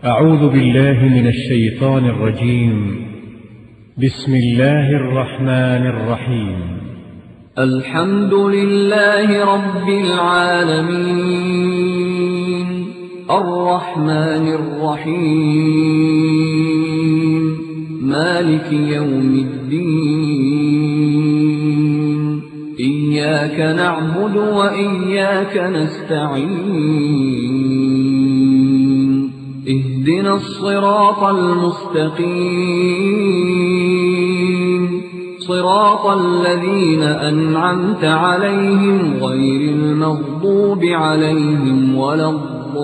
أعوذ بالله من الشيطان الرجيم. بسم الله الرحمن الرحيم. الحمد لله رب العالمين الرحمن الرحيم مالك يوم الدين إياك نعبد وإياك نستعين اهدنا الصراط المستقيم صراط الذين أنعمت عليهم غير المغضوب عليهم ولا الضالين.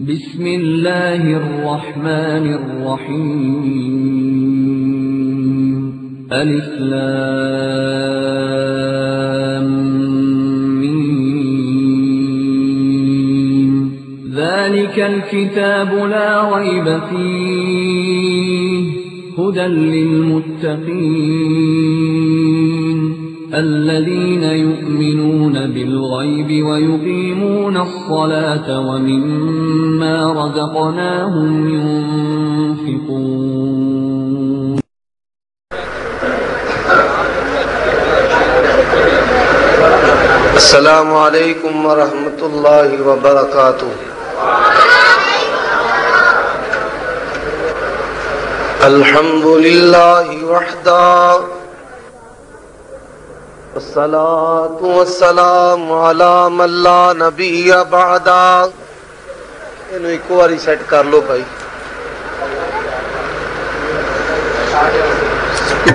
بسم الله الرحمن الرحيم. ألف لام ميم. ذلك الكتاب لا ريب فيه هدى للمتقين الذين يؤمنون بالغيب ويقيمون الصلاة ومما رزقناهم ينفقون. السلام علیکم ورحمۃ اللہ وبرکاتہ. الحمد للہ وحدہ والصلاة والسلام علی من لا نبی بعدہ. انہوں ایک باری سیٹ کر لو بھائی.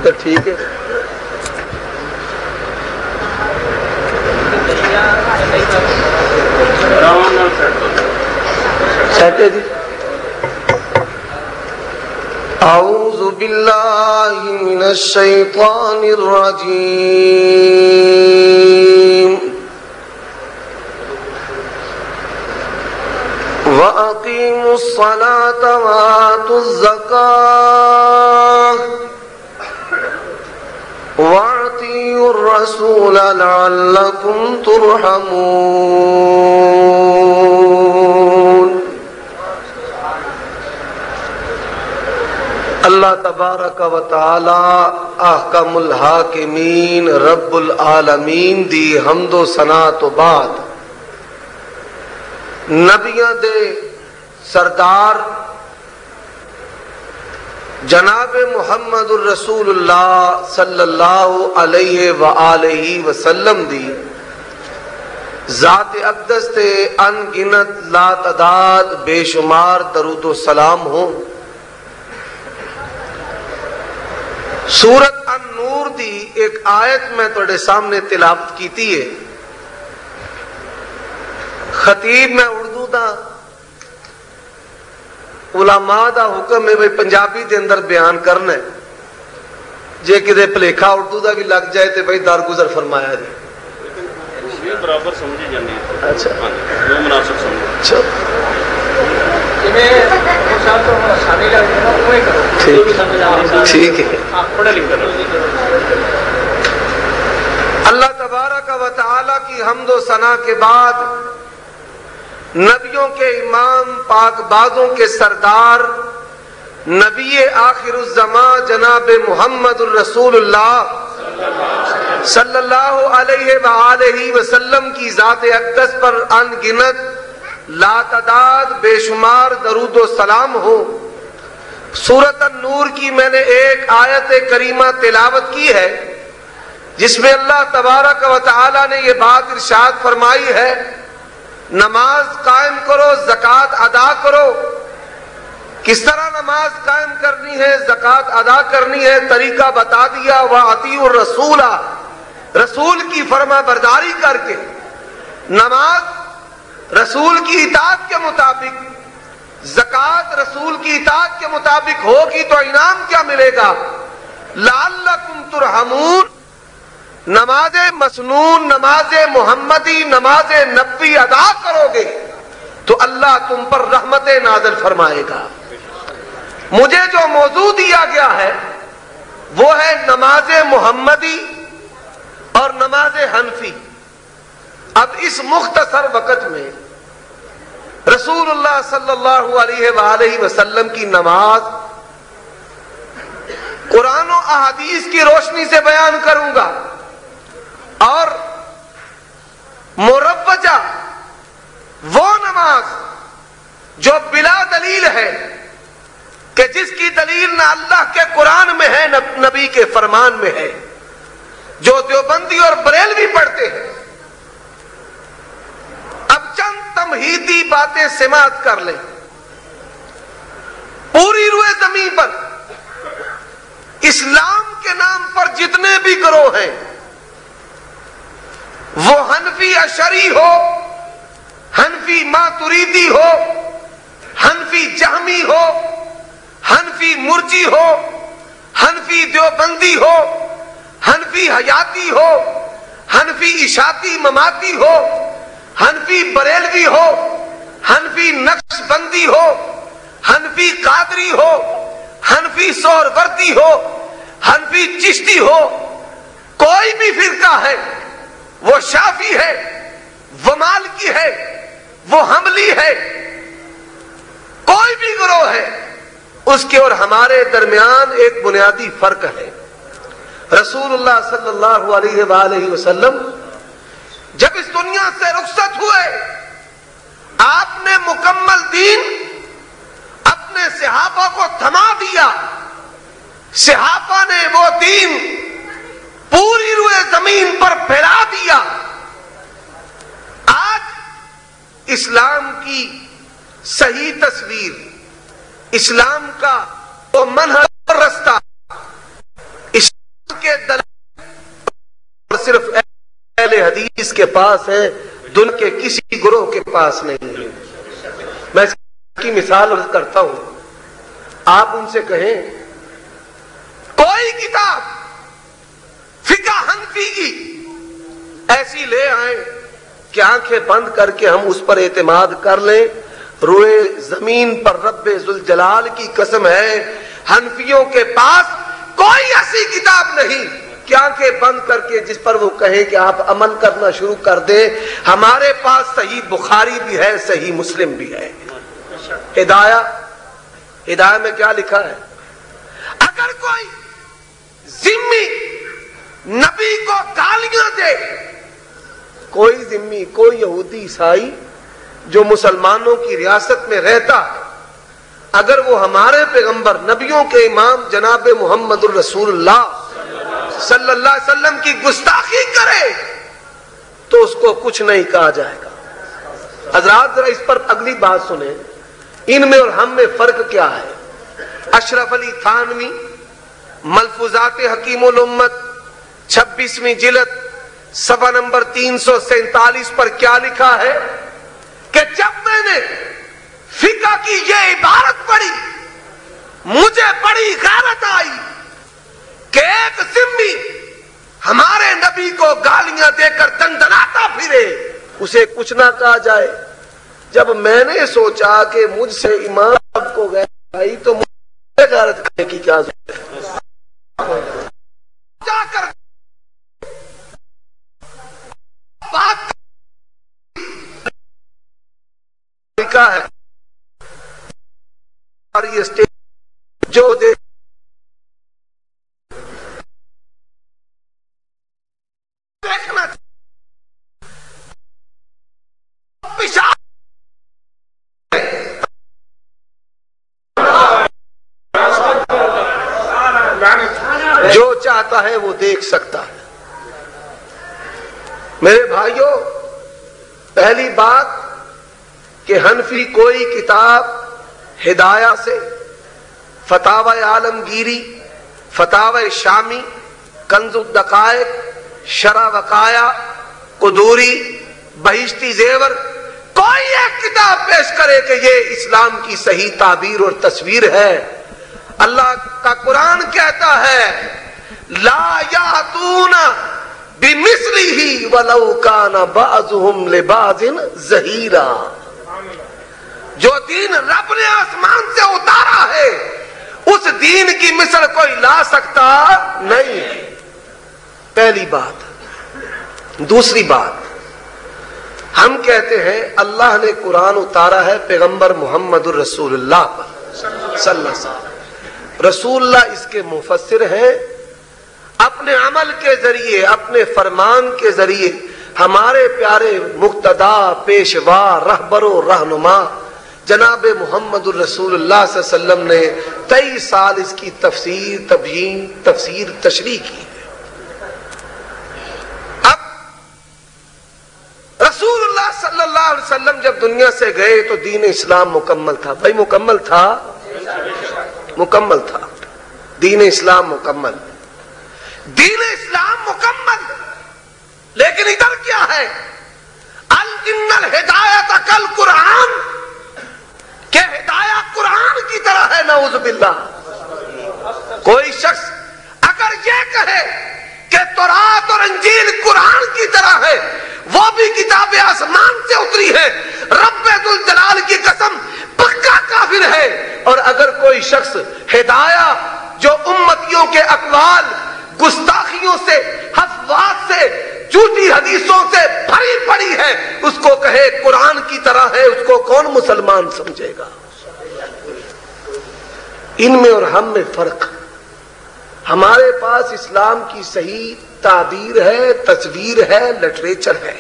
تو ٹھیک ہے. سیٹ ہے جی. اعوذ باللہ من الشیطان الرجیم. وَأَقِيمُوا الصَّلَاةَ وَآتُوا الزَّكَاةَ وَأَطِيعُوا الرَّسُولَ لَعَلَّكُمْ تُرْحَمُونَ. اللہ تبارک و تعالی احکم الحاکمین رب العالمین دی حمد و ثنا تو بعد نبیاں دے سردار جناب محمد الرسول اللہ صلی اللہ علیہ وآلہ وسلم دی ذات اقدس تے ان گنت لا تعداد بے شمار درود و سلام ہوں. سورت النور دی ایک آیت میں تھوڑے سامنے تلاوت کیتی ہے. خطیب میں اردو دا علماء دا حکم ہے بھئی پنجابی دے اندر بیان کرنا ہے. جے کدے پلیکھا اردو دا بھی لگ جائے تے بھئی درگزر فرمایا جائے. برابر سمجھی جاندی ہے. اچھا جو مناسب سمجھے. اچھا ٹھیک ہے. اللہ تبارک و تعالی کی حمد و ثنا کے بعد نبیوں کے امام پاک بازوں کے سردار نبی آخر الزمان جناب محمد الرسول اللہ صلی اللہ علیہ وآلہ وسلم کی ذات اقدس پر ان گنت لا تعداد بے شمار درود و سلام ہو. سورۃ النور کی میں نے ایک آیت کریمہ تلاوت کی ہے جس میں اللہ تبارک و تعالی نے یہ بات ارشاد فرمائی ہے نماز قائم کرو زکوٰۃ ادا کرو. کس طرح نماز قائم کرنی ہے زکوٰۃ ادا کرنی ہے طریقہ بتا دیا. وَأَطِيعُوا الرَّسُولَ رسول کی فرما برداری کر کے نماز رسول کی اطاعت کے مطابق زکوٰۃ رسول کی اطاعت کے مطابق ہوگی تو انعام کیا ملے گا؟ لعلکم ترحمون. نماز مسنون نماز محمدی نماز نبی ادا کرو گے تو اللہ تم پر رحمت نازل فرمائے گا. مجھے جو موضوع دیا گیا ہے وہ ہے نماز محمدی اور نماز حنفی. اب اس مختصر وقت میں رسول اللہ صلی اللہ علیہ وآلہ وسلم کی نماز قرآن و احادیث کی روشنی سے بیان کروں گا، اور مروجہ وہ نماز جو بلا دلیل ہے، کہ جس کی دلیل نہ اللہ کے قرآن میں ہے نہ نبی کے فرمان میں ہے، جو دیوبندی اور بریلوی پڑھتے ہیں۔ اب چند تمہیدی باتیں سماعت کر لیں۔ پوری روئے زمین پر اسلام کے نام پر جتنے بھی گروہ ہیں، وہ حنفی اشعری ہو، حنفی ماتریدی ہو، حنفی جہمی ہو، حنفی مرجی ہو، حنفی دیوبندی ہو، حنفی حیاتی ہو، حنفی اشاعتی مماتی ہو، حنفی بریلوی ہو، حنفی نقش بندی ہو، حنفی قادری ہو، حنفی سہروردی ہو، حنفی چشتی ہو، کوئی بھی فرقہ ہے، وہ شافعی ہے، وہ مالکی ہے، وہ حنبلی ہے، کوئی بھی گروہ ہے، اس کے اور ہمارے درمیان ایک بنیادی فرق ہے۔ رسول اللہ صلی اللہ علیہ وآلہ وسلم جب اس دنیا سے رخصت ہوئے، آپ نے مکمل دین اپنے صحابہ کو تھما دیا، صحابہ نے وہ دین پوری روئے زمین پر پھیلا دیا۔ آج اسلام کی صحیح تصویر، اسلام کا وہ منہج اور رستہ، اسلام کے دلائل صرف اہل حدیث کے پاس ہے، دنیا کے کسی گروہ کے پاس نہیں ہے۔ میں اس کی مثال عرض کرتا ہوں، آپ ان سے کہیں کوئی کتاب فقہ حنفی کی ایسی لے آئیں کہ آنکھیں بند کر کے ہم اس پر اعتماد کر لیں، روئے زمین پر رب ذوالجلال کی قسم ہے، حنفیوں کے پاس کوئی ایسی کتاب نہیں کہ آنکھیں بند کر کے جس پر وہ کہیں کہ آپ عمل کرنا شروع کر دیں۔ ہمارے پاس صحیح بخاری بھی ہے، صحیح مسلم بھی ہے۔ ہدایہ میں کیا لکھا ہے؟ اگر کوئی ذمی نبی کو گالیاں دے، کوئی ذمی، کوئی یہودی عیسائی جو مسلمانوں کی ریاست میں رہتا ہے، اگر وہ ہمارے پیغمبر نبیوں کے امام جناب محمد الرسول اللہ صلی اللہ علیہ وسلم کی گستاخی کرے تو اس کو کچھ نہیں کہا جائے گا۔ حضرات ذرا اس پر اگلی بات سنیں، ان میں اور ہم میں فرق کیا ہے؟ اشرف علی تھانوی ملفوظات حکیم الامت 26ویں جلد صفحہ نمبر 347 پر کیا لکھا ہے کہ جب میں نے فقہ کی یہ عبارت پڑھی، مجھے بڑی غیرت آئی کہ ایک ذمی ہمارے نبی کو گالیاں دے کر دندناتا پھرے، اسے کچھ نہ کہا جائے۔ جب میں نے سوچا کہ مجھ سے امام کو غیرت آئی تو مجھے غیرت کرنے کی کیا ضرورت ہے؟ جا کر بات لکھا ہے اور یہ اسٹیج جو دے دیکھنا جو چاہتا ہے وہ دیکھ سکتا ہے۔ میرے بھائیوں، پہلی بات کہ حنفی کوئی کتاب ہدایہ سے، فتاوی عالمگیری، فتاوی شامی، کنز الدقائق، شرح وقایا، قدوری، بہشتی زیور، کوئی ایک کتاب پیش کرے کہ یہ اسلام کی صحیح تعبیر اور تصویر ہے۔ اللہ کا قرآن کہتا ہے لا یاتون بمثلہ ولو کان بعضهم لبعض ظہیرا۔ جو دین رب نے آسمان سے اتارا ہے اس دین کی مثل کوئی لا سکتا نہیں ہے، پہلی بات۔ دوسری بات، ہم کہتے ہیں اللہ نے قرآن اتارا ہے پیغمبر محمد الرسول اللہ پر صلی اللہ علیہ وسلم. رسول اللہ اس کے مفسر ہیں. اپنے عمل کے ذریعے اپنے فرمان کے ذریعے ہمارے پیارے مقتدا پیشوا رہبر و رہنما جناب محمد الرسول اللہ صلی اللہ علیہ وسلم نے 23 سال اس کی تفسیر تبیین تفسیر تشریح کی. اب رسول اللہ صلی اللہ علیہ وسلم جب دنیا سے گئے تو دین اسلام مکمل تھا. بھائی مکمل تھا؟ مکمل تھا. دین اسلام مکمل. دین اسلام مکمل. لیکن ادھر کیا ہے؟ ان الہدایت کل قرآن، کہ ہدایت قرآن کی طرح ہے. نعوذ باللہ. کوئی شخص اگر یہ کہے کہ تورات اور انجیل قرآن کی طرح ہے، وہ بھی کتاب آسمان سے اتری ہے، رب ذوالجلال کی قسم پکا کافر ہے. اور اگر کوئی شخص ہدایت جو امتیوں کے اقوال گستاخیوں سے حفوات سے جھوٹی حدیثوں سے بھری پڑی ہے اس کو کہے قرآن کی طرح ہے، اس کو کون مسلمان سمجھے گا؟ ان میں اور ہم میں فرق. ہمارے پاس اسلام کی صحیح تعبیر ہے، تصویر ہے، لٹریچر ہے.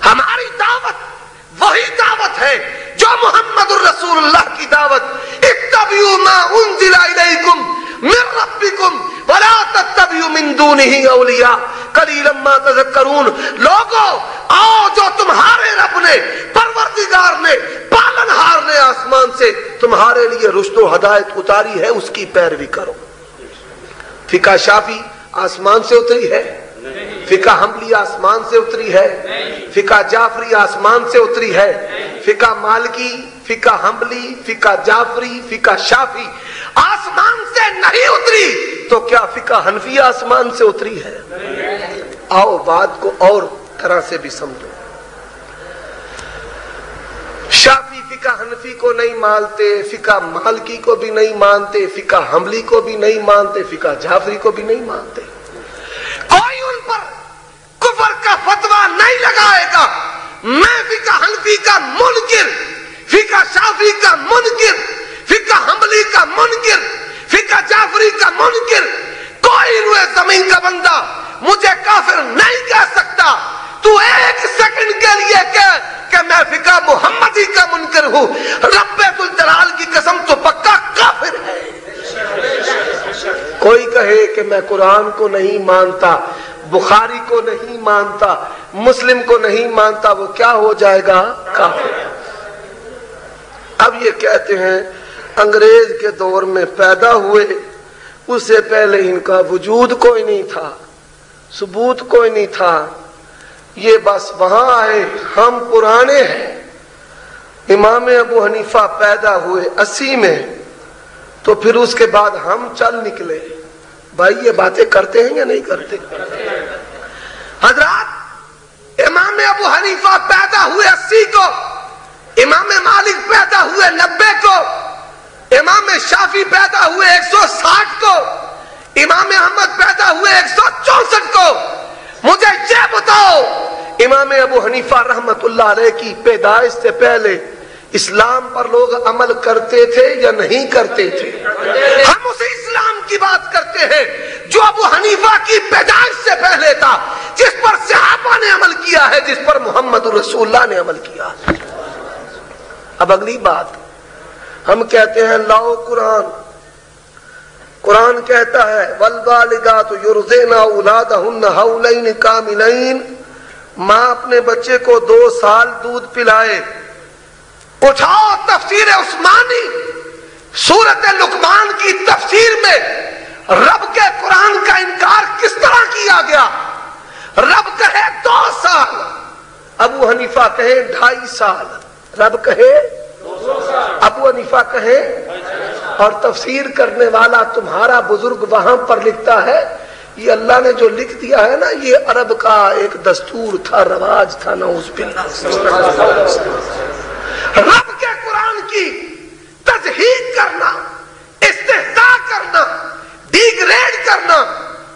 ہماری دعوت وہی دعوت ہے جو محمد الرسول اللہ کی دعوت. اتبعوا ما انزل الیکم من ربکم ولا تتبعوا من دونہ اولیاء قلیلا ما تذکرون. لوگو آؤ جو تمہارے رب نے پروردگار نے پالنہار نے آسمان سے تمہارے لیے رشد و ہدایت اتاری ہے اس کی پیروی کرو. فقہ شافی آسمان سے اتری ہے، فقہ حنبلی آسمان سے اتری ہے، فقہ جعفری آسمان سے اتری ہے، فقہ مالکی فقہ حنبلی فقہ جعفری فقہ شافی آسمان سے نہیں اتری تو کیا فقہ حنفی آسمان سے اتری ہے؟ آؤ بات کو اور طرح سے بھی سمجھو. شافی فقہ حنفی کو نہیں مانتے، فقہ مالکی کو بھی نہیں مانتے، فقہ حنبلی کو بھی نہیں مانتے، فقہ جعفری کو بھی نہیں مانتے. کوئی ان پر کفر کا فتویٰ نہیں لگائے گا. میں فقہ حنفی کا منکر، فقہ شافی کا منکر، فقہ حنبلی کا منکر، فقہ جعفری کا منکر. کوئی روئے زمین کا بندہ مجھے کافر نہیں کہہ سکتا. تو ایک سیکنڈ کے لیے کہ میں فقہ محمدی کا منکر ہوں، رب ذوالجلال کی قسم تو پکا کافر ہے. کوئی کہے کہ میں قرآن کو نہیں مانتا، بخاری کو نہیں مانتا، مسلم کو نہیں مانتا، وہ کیا ہو جائے گا؟ کافر. اب یہ کہتے ہیں انگریز کے دور میں پیدا ہوئے، اس سے پہلے ان کا وجود کوئی نہیں تھا، ثبوت کوئی نہیں تھا، یہ بس وہاں آئے، ہم پرانے ہیں. امام ابو حنیفہ پیدا ہوئے 80 میں، تو پھر اس کے بعد ہم چل نکلے. بھائی یہ باتیں کرتے ہیں یا نہیں کرتے؟ حضرات امام ابو حنیفہ پیدا ہوئے 80 کو، امام مالک پیدا ہوئے 90 کو، امام شافی پیدا ہوئے 160 کو، امام احمد پیدا ہوئے 164 کو. مجھے یہ بتاؤ امام ابو حنیفہ رحمت اللہ علیہ کی پیدائش سے پہلے اسلام پر لوگ عمل کرتے تھے یا نہیں کرتے تھے؟ ہم اسے اسلام کی بات کرتے ہیں جو ابو حنیفہ کی پیدائش سے پہلے تھا، جس پر صحابہ نے عمل کیا ہے، جس پر محمد رسول اللہ نے عمل کیا. اب اگلی بات، ہم کہتے ہیں لاؤ قرآن. قرآن کہتا ہے والوالدات یرضعن اولادہن حولین کاملین. ماں اپنے بچے کو 2 سال دودھ پلائے. اٹھاؤ تفسیر عثمانی سورۃ لقمان کی تفسیر میں رب کے قرآن کا انکار کس طرح کیا گیا. رب کہے 2 سال، ابو حنیفہ کہے 2.5 سال. رب کہے 2 سال، ابو حنیفہ کہے. اور تفسیر کرنے والا تمہارا بزرگ وہاں پر لکھتا ہے یہ اللہ نے جو لکھ دیا ہے نا، یہ عرب کا ایک دستور تھا، رواج تھا. نعوذ باللہ. رب کے قرآن کی تضحیق کرنا، استہزاء کرنا، ڈیگریڈ کرنا.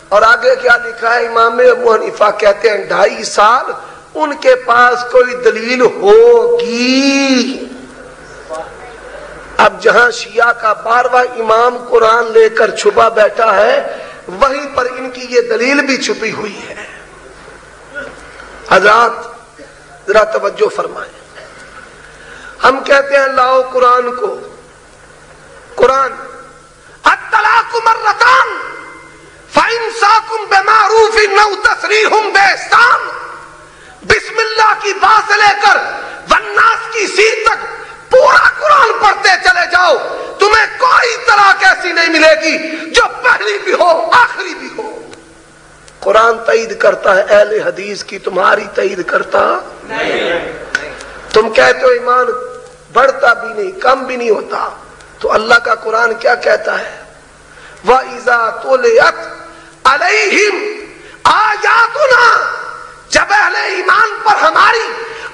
اور آگے کیا لکھا ہے؟ امام ابو حنیفہ کہتے ہیں 2.5 سال ان کے پاس کوئی دلیل ہوگی۔ اب جہاں شیعہ کا 12واں امام قرآن لے کر چھپا بیٹھا ہے، وہیں پر ان کی یہ دلیل بھی چھپی ہوئی ہے۔ حضرات ذرا توجہ فرمائیں، ہم کہتے ہیں لاؤ قرآن کو، قرآن الطلاق مرتان فإمساک بمعروف أو تسریح بإحسان، بسم اللہ کی با سے لے کر والناس کی سین تک پورا قرآن پڑھتے چلے جاؤ، تمہیں کوئی طلاق ایسی نہیں ملے گی جو پہلی بھی ہو آخری بھی ہو۔ قرآن تائید کرتا ہے، اہل حدیث کی تمہاری تائید کرتا نہیں۔ تم کہتے ہو ایمان بڑھتا بھی نہیں کم بھی نہیں ہوتا، تو اللہ کا قرآن کیا کہتا ہے؟ وَإِذَا تُلِيَتْ عَلَيْهِمْ آیاتنا، جب اہل ایمان پر ہماری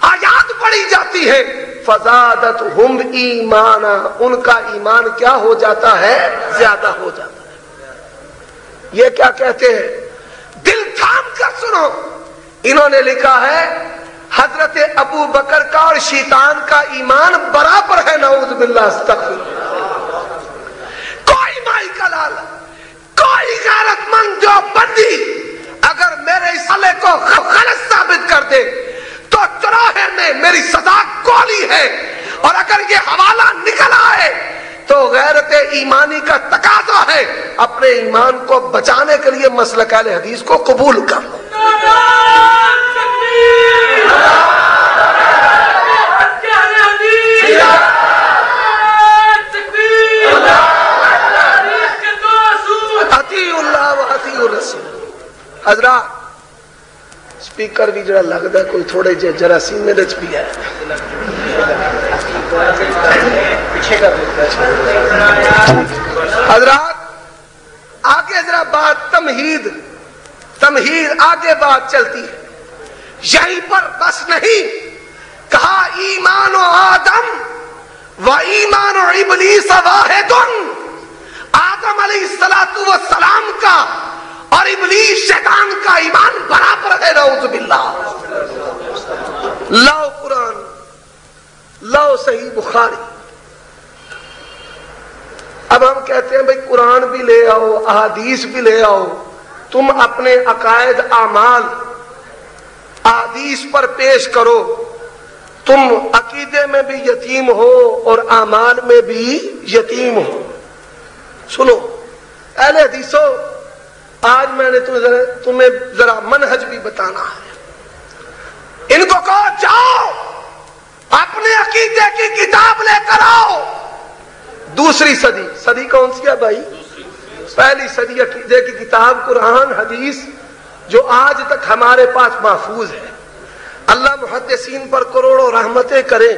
آیات پڑھی جاتی ہے، فَزَادَتْهُمْ ایمانا، ان کا ایمان کیا ہو جاتا ہے؟ زیادہ ہو جاتا ہے۔ یہ کیا کہتے ہیں؟ دل تھام کر سنو، انہوں نے لکھا ہے حضرت ابو بکر کا اور شیطان کا ایمان برابر ہے، نعوذ باللہ استغفر اللہ۔ کوئی مائی کا لال، کوئی غیرت مند جو بندی اگر میرے رسالے کو غلط ثابت کر دے تو چوراہے میں میری سزا گولی ہے، اور اگر یہ حوالہ نکل آئے تو غیرت ایمانی کا تقاضا ہے اپنے ایمان کو بچانے کے لیے مسلک اہل حدیث کو قبول کر لو۔ اطیعوا اللہ و اطیعوا الرسول۔ حضرات سپیکر بھی جڑا لگتا ہے کوئی تھوڑے جے جراثیم میں رچ بھی ہے۔ حضرات آگے ذرا بات تمہید آگے بات چلتی ہے، یہیں پر بس نہیں، کہا ایمان و آدم و ایمان و ابلیس واحد، آدم علیہ السلام کا اور ابلیس شیطان کا ایمان برابر ہے، نعوذ باللہ۔ لاؤ قرآن، لاؤ صحیح بخاری۔ اب ہم کہتے ہیں بھئی قرآن بھی لے آؤ، احادیث بھی لے آؤ، تم اپنے عقائد اعمال احادیث پر پیش کرو، تم عقیدے میں بھی یتیم ہو اور اعمال میں بھی یتیم ہو۔ سنو اہل حدیثو، آج میں نے تمہیں ذرا منہج بھی بتانا ہے۔ ان کو کہو جاؤ اپنے عقیدے کی کتاب لے کر آؤ۔ دوسری صدی کون سی ہے بھائی؟ پہلی صدی عقیدے کی کتاب قرآن حدیث جو آج تک ہمارے پاس محفوظ ہے۔ اللہ محدثین پر کروڑوں رحمتیں کرے،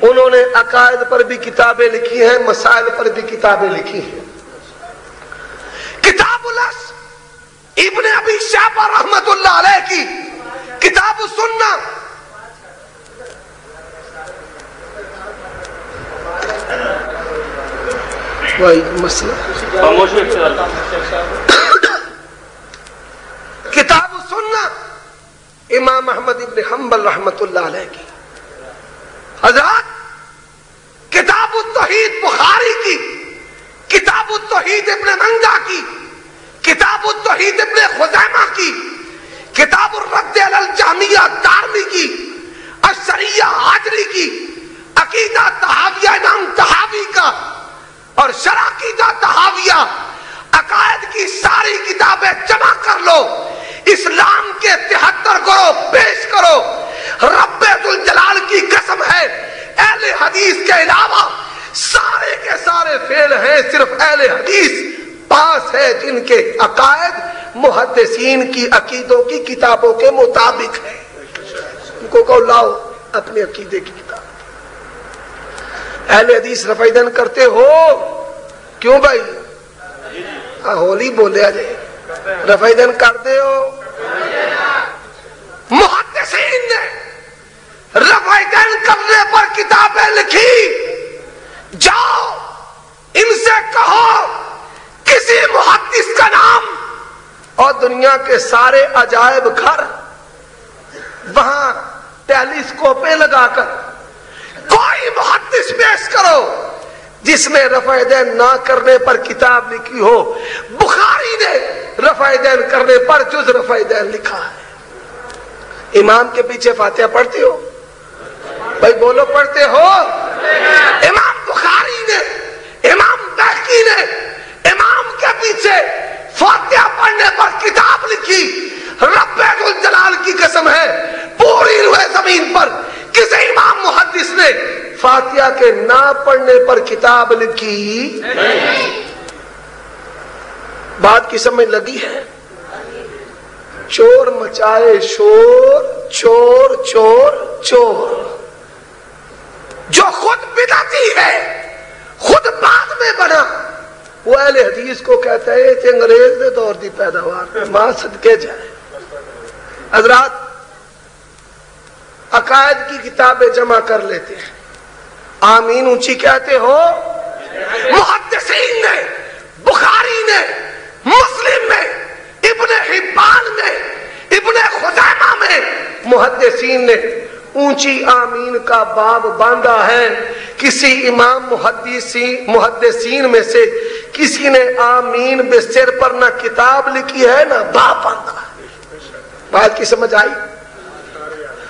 انہوں نے عقائد پر بھی کتابیں لکھی ہیں، مسائل پر بھی کتابیں لکھی ہیں۔ کتاب الاصل ابن ابی شیبہ رحمت اللہ علیہ کی، کتاب السنہ وہی مسئلہ، کتاب السنہ امام احمد ابن حنبل رحمت اللہ علیہ کی۔ حضرات کتاب التوحید بخاری کی، کتاب التوحید ابن مندہ کی، کتاب التوحید ابن خزیمہ کی، کتاب الرد علی الجہمیہ دارمی کی، الشریعہ حاجری کی، عقیدہ طحاویہ امام طحاوی کا، اور شرح عقیدہ طحاویہ، عقائد کی ساری کتابیں جمع کر لو، اسلام کے 73 گروہ پیش کرو۔ رب ذوالجلال کی قسم ہے اہل حدیث کے علاوہ سارے کے سارے فیل ہیں، صرف اہل حدیث پاس ہے جن کے عقائد محدثین کی عقیدوں کی کتابوں کے مطابق ہے۔ ان کو کہو لاؤ اپنے عقیدے کی کتاب۔ اہل حدیث رفع دین کرتے ہو؟ کیوں بھائی؟ ہولی بولے جائے، رفع دین کرتے ہو؟ محدثین نے رفع دین کرنے پر کتابیں لکھی، جاؤ ان سے کہو کسی محدث کا نام اور دنیا کے سارے عجائب گھر وہاں ٹیلیسکوپیں لگا کر کوئی محدث پیش کرو جس نے رفع دین نہ کرنے پر کتاب لکھی ہو. بخاری نے رفع دین کرنے پر جز رفع دین لکھا ہے. امام کے پیچھے فاتحہ پڑھتے ہو بھائی؟ بولو پڑھتے ہو؟ امام بخاری نے، امام بیہقی نے امام کے پیچھے فاتحہ پڑھنے پر کتاب لکھی. رب ذوالجلال کی قسم ہے پوری روئے زمین پر کسی امام محدث نے فاتحہ کے نہ پڑھنے پر کتاب لکھی؟ بات کی سمجھ لگی ہے؟ چور مچائے شور، چور چور چور. جو خود بدعتی ہے، خود بعد میں بنا، وہ اہل حدیث کو کہتا ہے کہ انگریز نے دور دی پیداوار ماں صدقے جائے. حضرات عقائد کی کتابیں جمع کر لیتے ہیں، آمین اونچی کہتے ہو؟ محدثین نے، بخاری نے، مسلم نے، ابن حبان نے، ابن خزیمہ میں محدثین نے اونچی آمین کا باب باندھا ہے. کسی امام محدثین میں سے کسی نے آمین بے سر پر نہ کتاب لکھی ہے نہ باب باندھا ہے. بات کی سمجھ آئی؟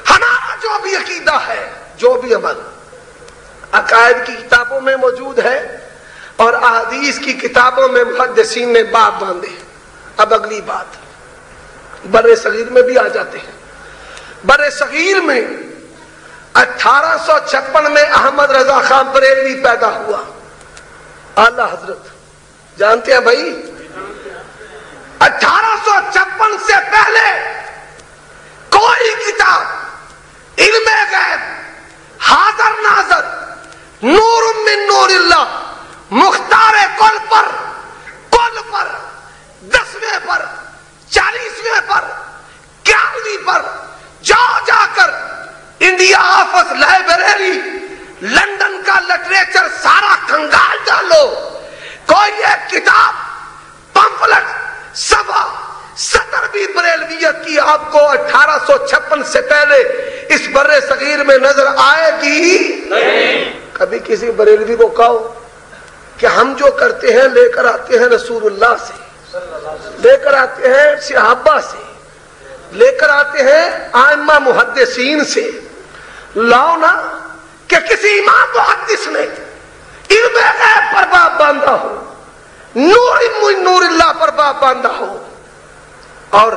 ہمارا جو بھی عقیدہ ہے، جو بھی عمل عقائد کی کتابوں میں موجود ہے اور احادیث کی کتابوں میں محدثین نے باب باندھے. اب اگلی بات، بر صغیر میں بھی آ جاتے ہیں. بر صغیر میں 1856 میں احمد رضا خان بریلوی پیدا ہوا. اعلی حضرت جانتے ہیں بھائی؟ 1856 سے پہلے کوئی کتاب علم غیب، حاضر ناظر، نور من نور اللہ، مختار کل پر 10ویں پر 40ویں پر 11ویں پر جا کر انڈیا آفس لائبریری لندن کا لٹریچر سارا کنگال ڈالو. کوئی ایک کتاب پمفلٹ صفحہ سطر بھی بریلویت کی آپ کو 1856 سے پہلے اس بر صغیر میں نظر آئے گی نہیں. کبھی کسی بریلوی کو کہو کہ ہم جو کرتے ہیں لے کر آتے ہیں رسول اللہ سے، لے کر آتے ہیں صحابہ سے، لے کر آتے ہیں ائمہ محدثین سے، لاؤ نا کہ کسی امام محدث نے علم غیب پر باب باندھا ہو، نور اللہ پر باب باندھا ہو. اور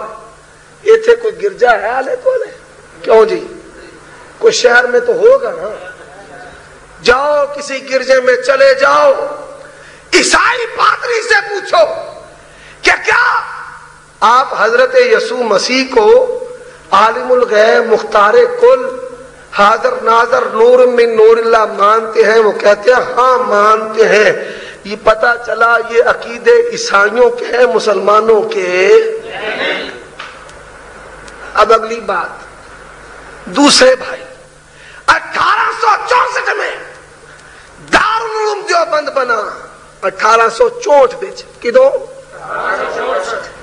یہ تھے کوئی گرجا ہے آلے تو لے کیوں جی؟ کوئی شہر میں تو ہوگا نا. جاؤ کسی گرجے میں چلے جاؤ، عیسائی پادری سے پوچھو کہ کیا آپ حضرت یسوع مسیح کو عالم الغیب، مختار کل، حاضر ناظر، نور من نور اللہ مانتے ہیں؟ وہ کہتے ہیں ہاں مانتے ہیں. یہ پتا چلا یہ عقیدے عیسائیوں کے ہیں، مسلمانوں کے. اب اگلی بات، دوسرے بھائی 1864 میں دارالعلوم دیوبند بنا. 1864 بچ کدو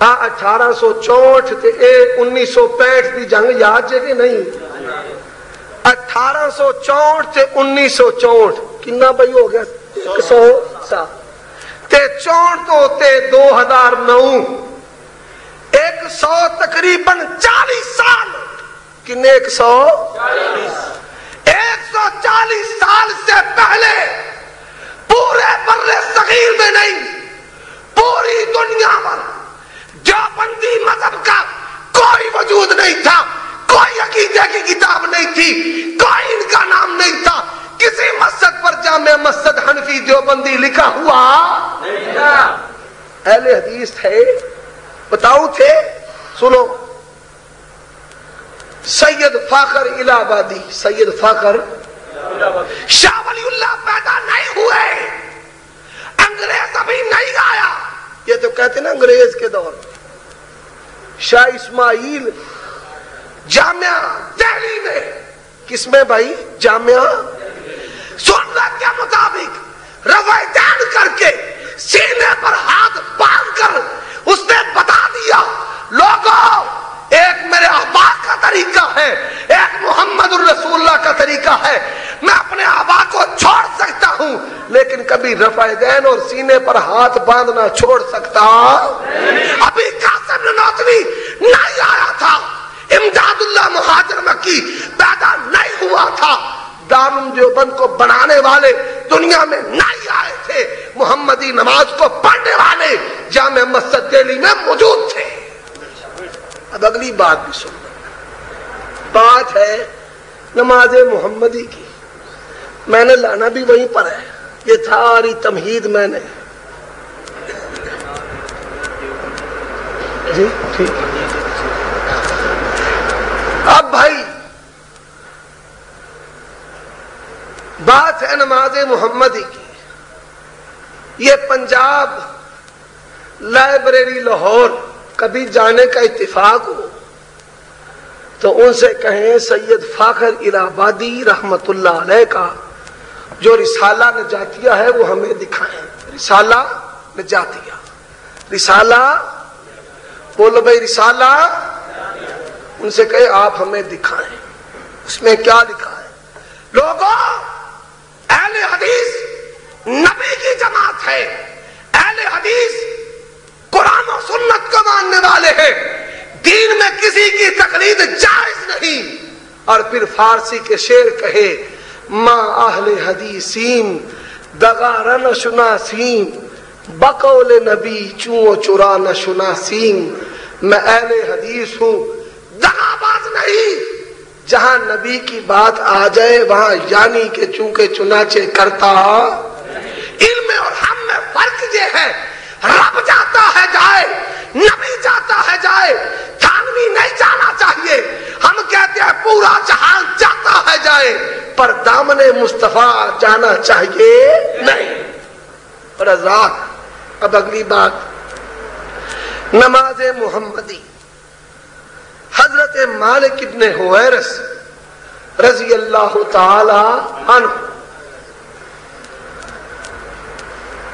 1864 تے 1965 دی جنگ یاد جے کہ نہیں؟ 1864 تے 1964 کنا بھائی ہو گیا؟ 100 سال تے 64 تو تے 2009 100 تقریباً 40 سال. کنے 140 سال سے پہلے پورے بر صغیر میں نہیں، پوری دنیا پر دیوبندی مذہب کا کوئی وجود نہیں تھا. کوئی عقیدے کی کتاب نہیں تھی، کوئی ان کا نام نہیں تھا. کسی مسجد پر جامع مسجد حنفی دیوبندی لکھا ہوا نہیں تھا. اہل حدیث تھے، بتاؤ تھے. سنو، سید فاخر الہ آبادی، سید فاخر شاہ ولی اللہ پیدا نہیں ہوئے، انگریز ابھی نہیں آیا. یہ تو کہتے نا انگریز کے دور. شاہ اسماعیل جامعہ دہلی میں، کس میں بھائی؟ جامعہ سنت کے مطابق رفع دین کر کے سینے پر ہاتھ باندھ کر اس نے بتا دیا لوگوں ایک میرے احباب کا طریقہ ہے کبھی رفع دین اور سینے پر ہاتھ باندھنا چھوڑ سکتا؟ ابھی قاسم نانوتوی نہیں آیا تھا، امداد اللہ مہاجر مکی پیدا نہیں ہوا تھا، دارالعلوم دیوبند کو بنانے والے دنیا میں نہیں آئے تھے، محمدی نماز کو پڑھنے والے جامع مسجد دہلی میں موجود تھے۔ اب اگلی بات بھی سن، بات ہے نماز محمدی کی، میں نے لانا بھی وہیں پر ہے، یہ ساری تمہید میں نے جی ٹھیک۔ اب بھائی بات ہے نماز محمدی کی، یہ پنجاب لائبریری لاہور کبھی جانے کا اتفاق ہو تو ان سے کہیں سید فاخر الہ آبادی رحمت اللہ علیہ کا جو رسالہ نجاتیہ ہے وہ ہمیں دکھائیں، رسالہ نجاتیہ، رسالہ بولو بھائی رسالہ، ان سے کہے آپ ہمیں دکھائیں اس میں کیا لکھا ہے۔ لوگوں، اہل حدیث نبی کی جماعت ہے، اہل حدیث قرآن و سنت کو ماننے والے ہیں، دین میں کسی کی تقلید جائز نہیں۔ اور پھر فارسی کے شعر کہے ما اہل حدیثین دغارہ نہ شناسین بقول نبی چوں چرا نہ شناسین، میں اہل حدیث ہوں، دغا باز نہیں، جہاں نبی کی بات آ جائے وہاں یعنی کہ چونکہ چنانچہ کرتا۔ علم اور ہم میں فرق یہ ہے، رب جاتا ہے جائے، نبی جاتا ہے جائے، تھانوی نہیں جانا چاہیے، ہم کہتے ہیں پورا جہان جاتا ہے جائے، پر دامن مصطفیٰ جانا چاہیے نہیں۔ اور حضرات اب اگلی بات، نماز محمدی، حضرت مالک ابن حویرث رضی اللہ تعالی عنہ،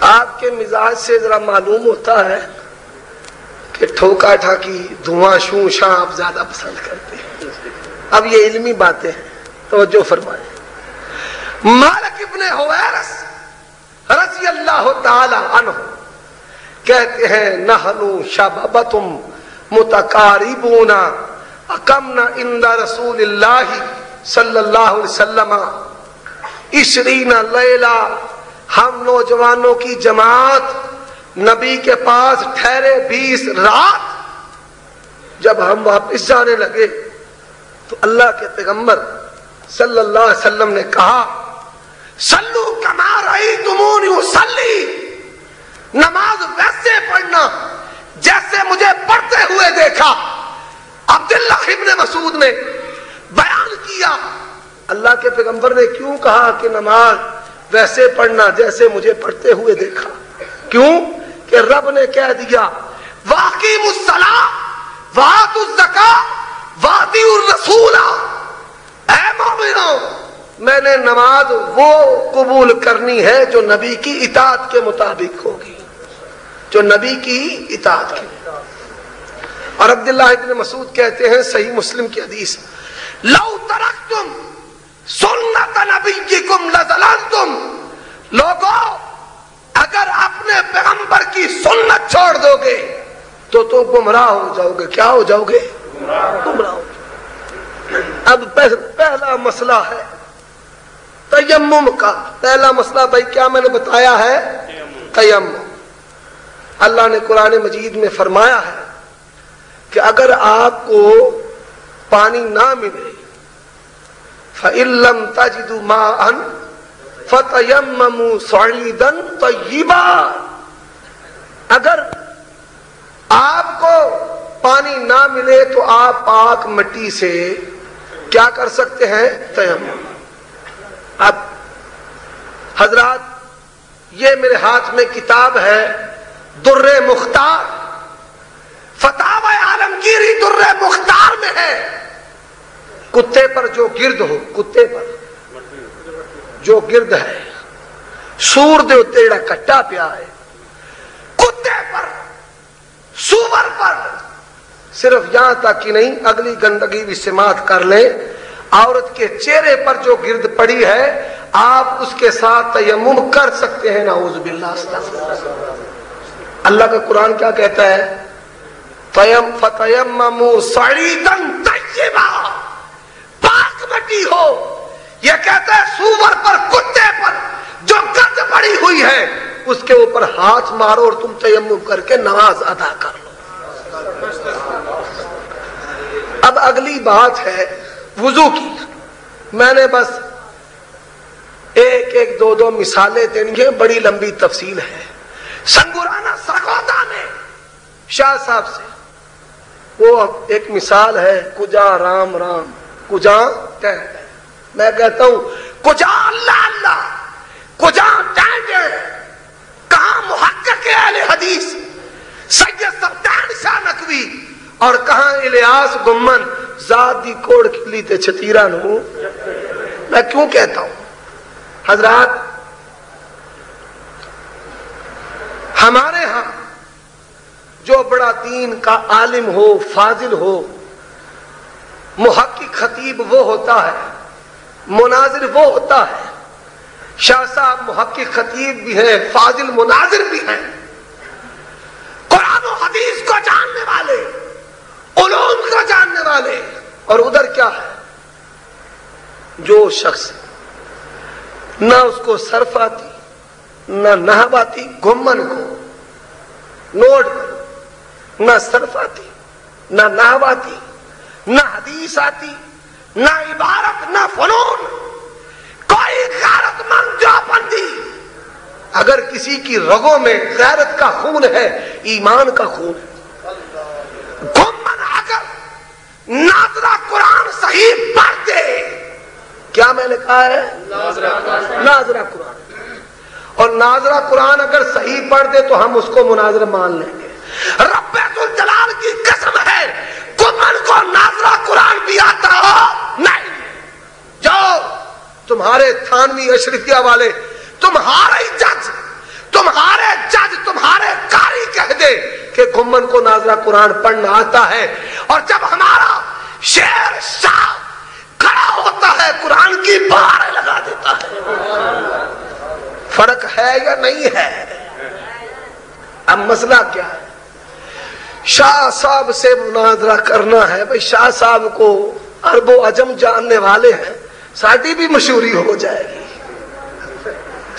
آپ کے مزاج سے ذرا معلوم ہوتا ہے کہ ٹھوکا ٹھاکی دھواں شوں شاں آپ زیادہ پسند کرتے ہیں۔ اب یہ علمی باتیں ہیں، توجہ فرمائیں۔ مالک ابن حویرث رضی اللہ تعالی عنہ کہتے ہیں نحنو شبابتم متقاربون اقمنا عند رسول اللہ صلی اللہ علیہ وسلم 20 لیلہ، ہم نوجوانوں کی جماعت نبی کے پاس ٹھہرے 20 رات۔ جب ہم واپس جانے لگے تو اللہ کے پیغمبر صلی اللہ علیہ وسلم نے کہا صلو کما رأیتمونی اصلی، نماز ویسے پڑھنا جیسے مجھے پڑھتے ہوئے دیکھا۔ عبداللہ ابن مسعود نے بیان کیا اللہ کے پیغمبر نے کیوں کہا کہ نماز ویسے پڑھنا جیسے مجھے پڑھتے ہوئے دیکھا؟ کیوں کہ رب نے کہہ دیا وَأَقِیمُوا الصَّلَاةَ وَآتُوا الزَّکَاةَ وَأَطِیعُوا الرَّسُولَ، اے مومنوں میں نے نماز وہ قبول کرنی ہے جو نبی کی اطاعت کے مطابق ہوگی، جو نبی کی اطاعت کی۔ اور عبداللہ ابن مسعود کہتے ہیں صحیح مسلم کی حدیث لو ترکتم سنت نبیکم لضللتم، لوگوں اگر اپنے پیغمبر کی سنت چھوڑ دو گے تو گمراہ ہو جاؤ گے۔ کیا ہو جاؤ گے؟ گمراہ ہو جاؤ۔ اب پہلا مسئلہ ہے تیمم کا۔ پہلا مسئلہ بھائی کیا میں نے بتایا ہے؟ تیمم۔ اللہ نے قرآن مجید میں فرمایا ہے کہ اگر آپ کو پانی نہ ملے فَإِن لَّمْ تَجِدُوا مَاءً فَتَيَمَّمُوا صَعِيدًا طَيِّبًا، اگر آپ کو پانی نہ ملے تو آپ پاک مٹی سے کیا کر سکتے ہیں؟ تیمم۔ اب حضرات یہ میرے ہاتھ میں کتاب ہے در مختار، فتاوی عالمگیری در مختار میں ہے۔ کتے پر جو گرد ہو، کتے پر جو گرد ہے، سور دے اتے جڑا کٹا پیا ہے، کتے پر، سور پر، صرف یہاں تک ہی نہیں اگلی گندگی بھی سماعت کر لیں، عورت کے چہرے پر جو گرد پڑی ہے آپ اس کے ساتھ تیمم کر سکتے ہیں. نعوذ باللہ. اللہ کا قرآن کیا کہتا ہے؟ فَتَيَمَّمُوا صَعِيدًا طَيِّبًا، پاک مٹی ہو. یہ کہتا ہے سور پر، کتے پر جو گند پڑی ہوئی ہے اس کے اوپر ہاتھ مارو اور تم تیمم کر کے نماز ادا کر لو. اب اگلی بات ہے وضو کی. میں نے بس ایک دو مثالیں دینی ہیں، بڑی لمبی تفصیل ہے. سنگورانہ سرگودا میں شاہ صاحب سے وہ ایک مثال ہے، کجا رام رام کجا کہتے ہیں. میں کہتا ہوں کجا اللہ اللہ، کجا ڈینڈے. کہاں محقق اہل حدیث سید سبتان شاہ نقوی اور کہاں الیاس گمن ذات دی کوڑ کھلی تے چھتیرا نو. میں کیوں کہتا ہوں حضرات، ہمارے ہاں جو بڑا دین کا عالم ہو، فاضل ہو، محقق خطیب وہ ہوتا ہے، مناظر وہ ہوتا ہے. شاہ صاحب محقق خطیب بھی ہیں، فاضل مناظر بھی ہیں، قرآن و حدیث کو جاننے والے، علوم کو جاننے والے. اور ادھر کیا ہے؟ جو شخص نہ اس کو صرف آتی نہ نحو آتی، گھمن کو نوٹ کرو، نہ صرف آتی نہ نحو آتی نہ حدیث آتی نہ عبارت نہ فنون. کوئی غیرت مند جو بندی اگر کسی کی رگوں میں غیرت کا خون ہے، ایمان کا خون ہے، گھمن اگر ناظرہ قرآن صحیح پڑھ دے، کیا میں نے کہا ہے؟ ناظرہ قرآن. اور ناظرہ قرآن اگر صحیح پڑھ دے تو ہم اس کو مناظر مان لیں گے. رب الجلال کی قسم ہے گھمن کو ناظرہ قرآن بھی آتا ہو نہیں. جاؤ تمہارے تھانوی اشرفیہ والے، تمہارے جج تمہارے قاری کہہ دے کہ گھمن کو ناظرہ قرآن پڑھنا آتا ہے، اور جب ہمارا شیر شاہ کھڑا ہوتا ہے قرآن کی بہاریں لگا دیتا ہے. فرق ہے یا نہیں ہے؟ اب مسئلہ کیا ہے؟ شاہ صاحب سے مناظرہ کرنا ہے. بھئی شاہ صاحب کو عرب و عجم جاننے والے ہیں، ساٹھی بھی مشہوری ہو جائے گی،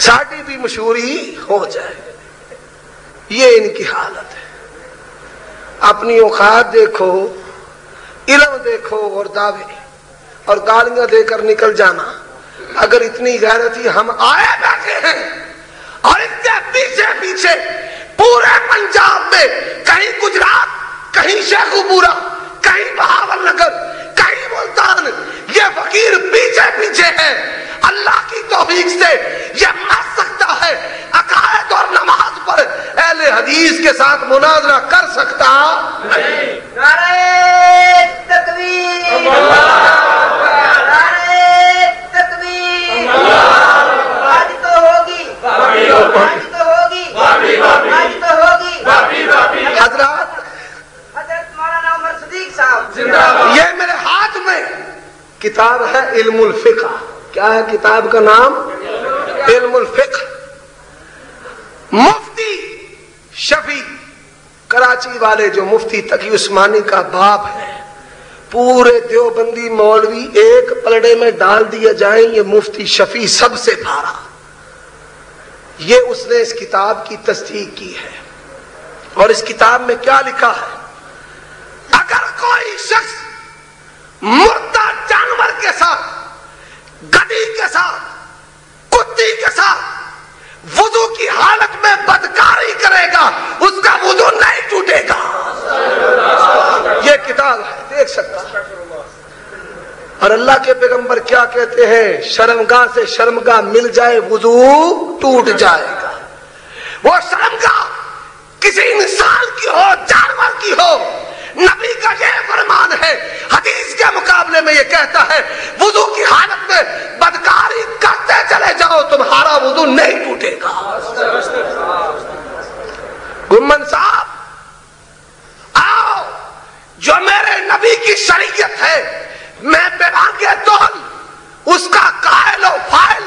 ساٹھی بھی مشہوری ہو جائے گی. یہ ان کی حالت ہے. اپنی اوقات دیکھو، علم دیکھو اور دعوے اور گالیاں دے کر نکل جانا. اگر اتنی غیرتی ہم آئے بیٹھے ہیں اور اس کے پیچھے پورے پنجاب میں کہیں گجرات، کہیں شیخوپورہ، کہیں بہاول نگر، کہیں ملتان، یہ فقیر پیچھے ہے. اللہ کی توفیق سے یہ مر سکتا ہے، عقائد اور نماز پر اہل حدیث کے ساتھ مناظرہ کر سکتا نہیں. نعرہ تکبیر، نعرہ تکبیر. آج تو ہوگی، آج تو ہوگی، آج تو ہوگی. حضرات، حضرت مولانا عمر صدیق صاحب، یہ میرے ہاتھ میں کتاب ہے علم الفقہ. کیا ہے کتاب کا نام؟ علم الفقہ. مفتی شفیع کراچی والے جو مفتی تقی عثمانی کا باپ ہے، پورے دیوبندی مولوی ایک پلڑے میں ڈال دیے جائیں، یہ مفتی شفیع سب سے بھارا. یہ اس نے اس کتاب کی تصدیق کی ہے. اور اس کتاب میں کیا لکھا ہے؟ اگر کوئی شخص مردہ جانور کے ساتھ، گدی کے ساتھ، کتی کے ساتھ وضو کی حالت میں بدکاری کرے گا، اس کا وضو نہیں ٹوٹے گا. یہ کتاب ہے، دیکھ سکتا ہے. اور اللہ کے پیغمبر کیا کہتے ہیں؟ شرمگاہ سے شرمگاہ مل جائے وضو ٹوٹ جائے گا. وہ شرمگاہ کسی انسان کی ہو، جانور کی ہو، نبی کا یہ فرمان ہے. حدیث کے مقابلے میں یہ کہتا ہے وضو کی حالت میں بدکاری کرتے چلے جاؤ، تمہارا وضو نہیں ٹوٹے گا. گمن صاحب آؤ، جو میرے نبی کی شریعت ہے میں بے بانگے دول اس کا قائل و فاعل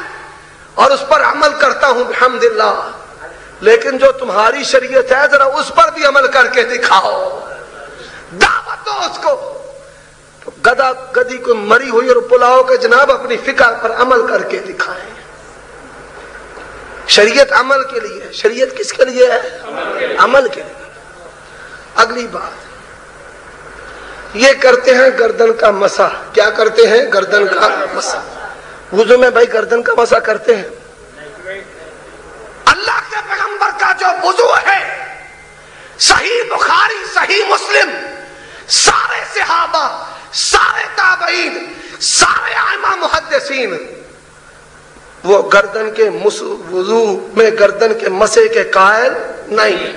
اور اس پر عمل کرتا ہوں بحمدللہ، لیکن جو تمہاری شریعت ہے ذرا اس پر بھی عمل کر کے دکھاؤ، دعوت دو اس کو۔ تو گدی کو مری ہوئی اور بلاؤ کہ جناب اپنی فکر پر عمل کر کے دکھائیں۔ شریعت عمل کے لیے ہے، شریعت کس کے لیے ہے؟ عمل کے لیے۔ اگلی بات یہ کرتے ہیں گردن کا مسح۔ کیا کرتے ہیں؟ گردن کا مسح۔ وضو میں بھائی گردن کا مسح کرتے ہیں؟ اللہ کے پیغمبر کا جو وضو ہے، صحیح بخاری، صحیح مسلم، سارے صحابہ، سارے تابعین، سارے ائمہ محدثین، وہ گردن کے وضو میں گردن کے مسح کے قائل نہیں ہیں،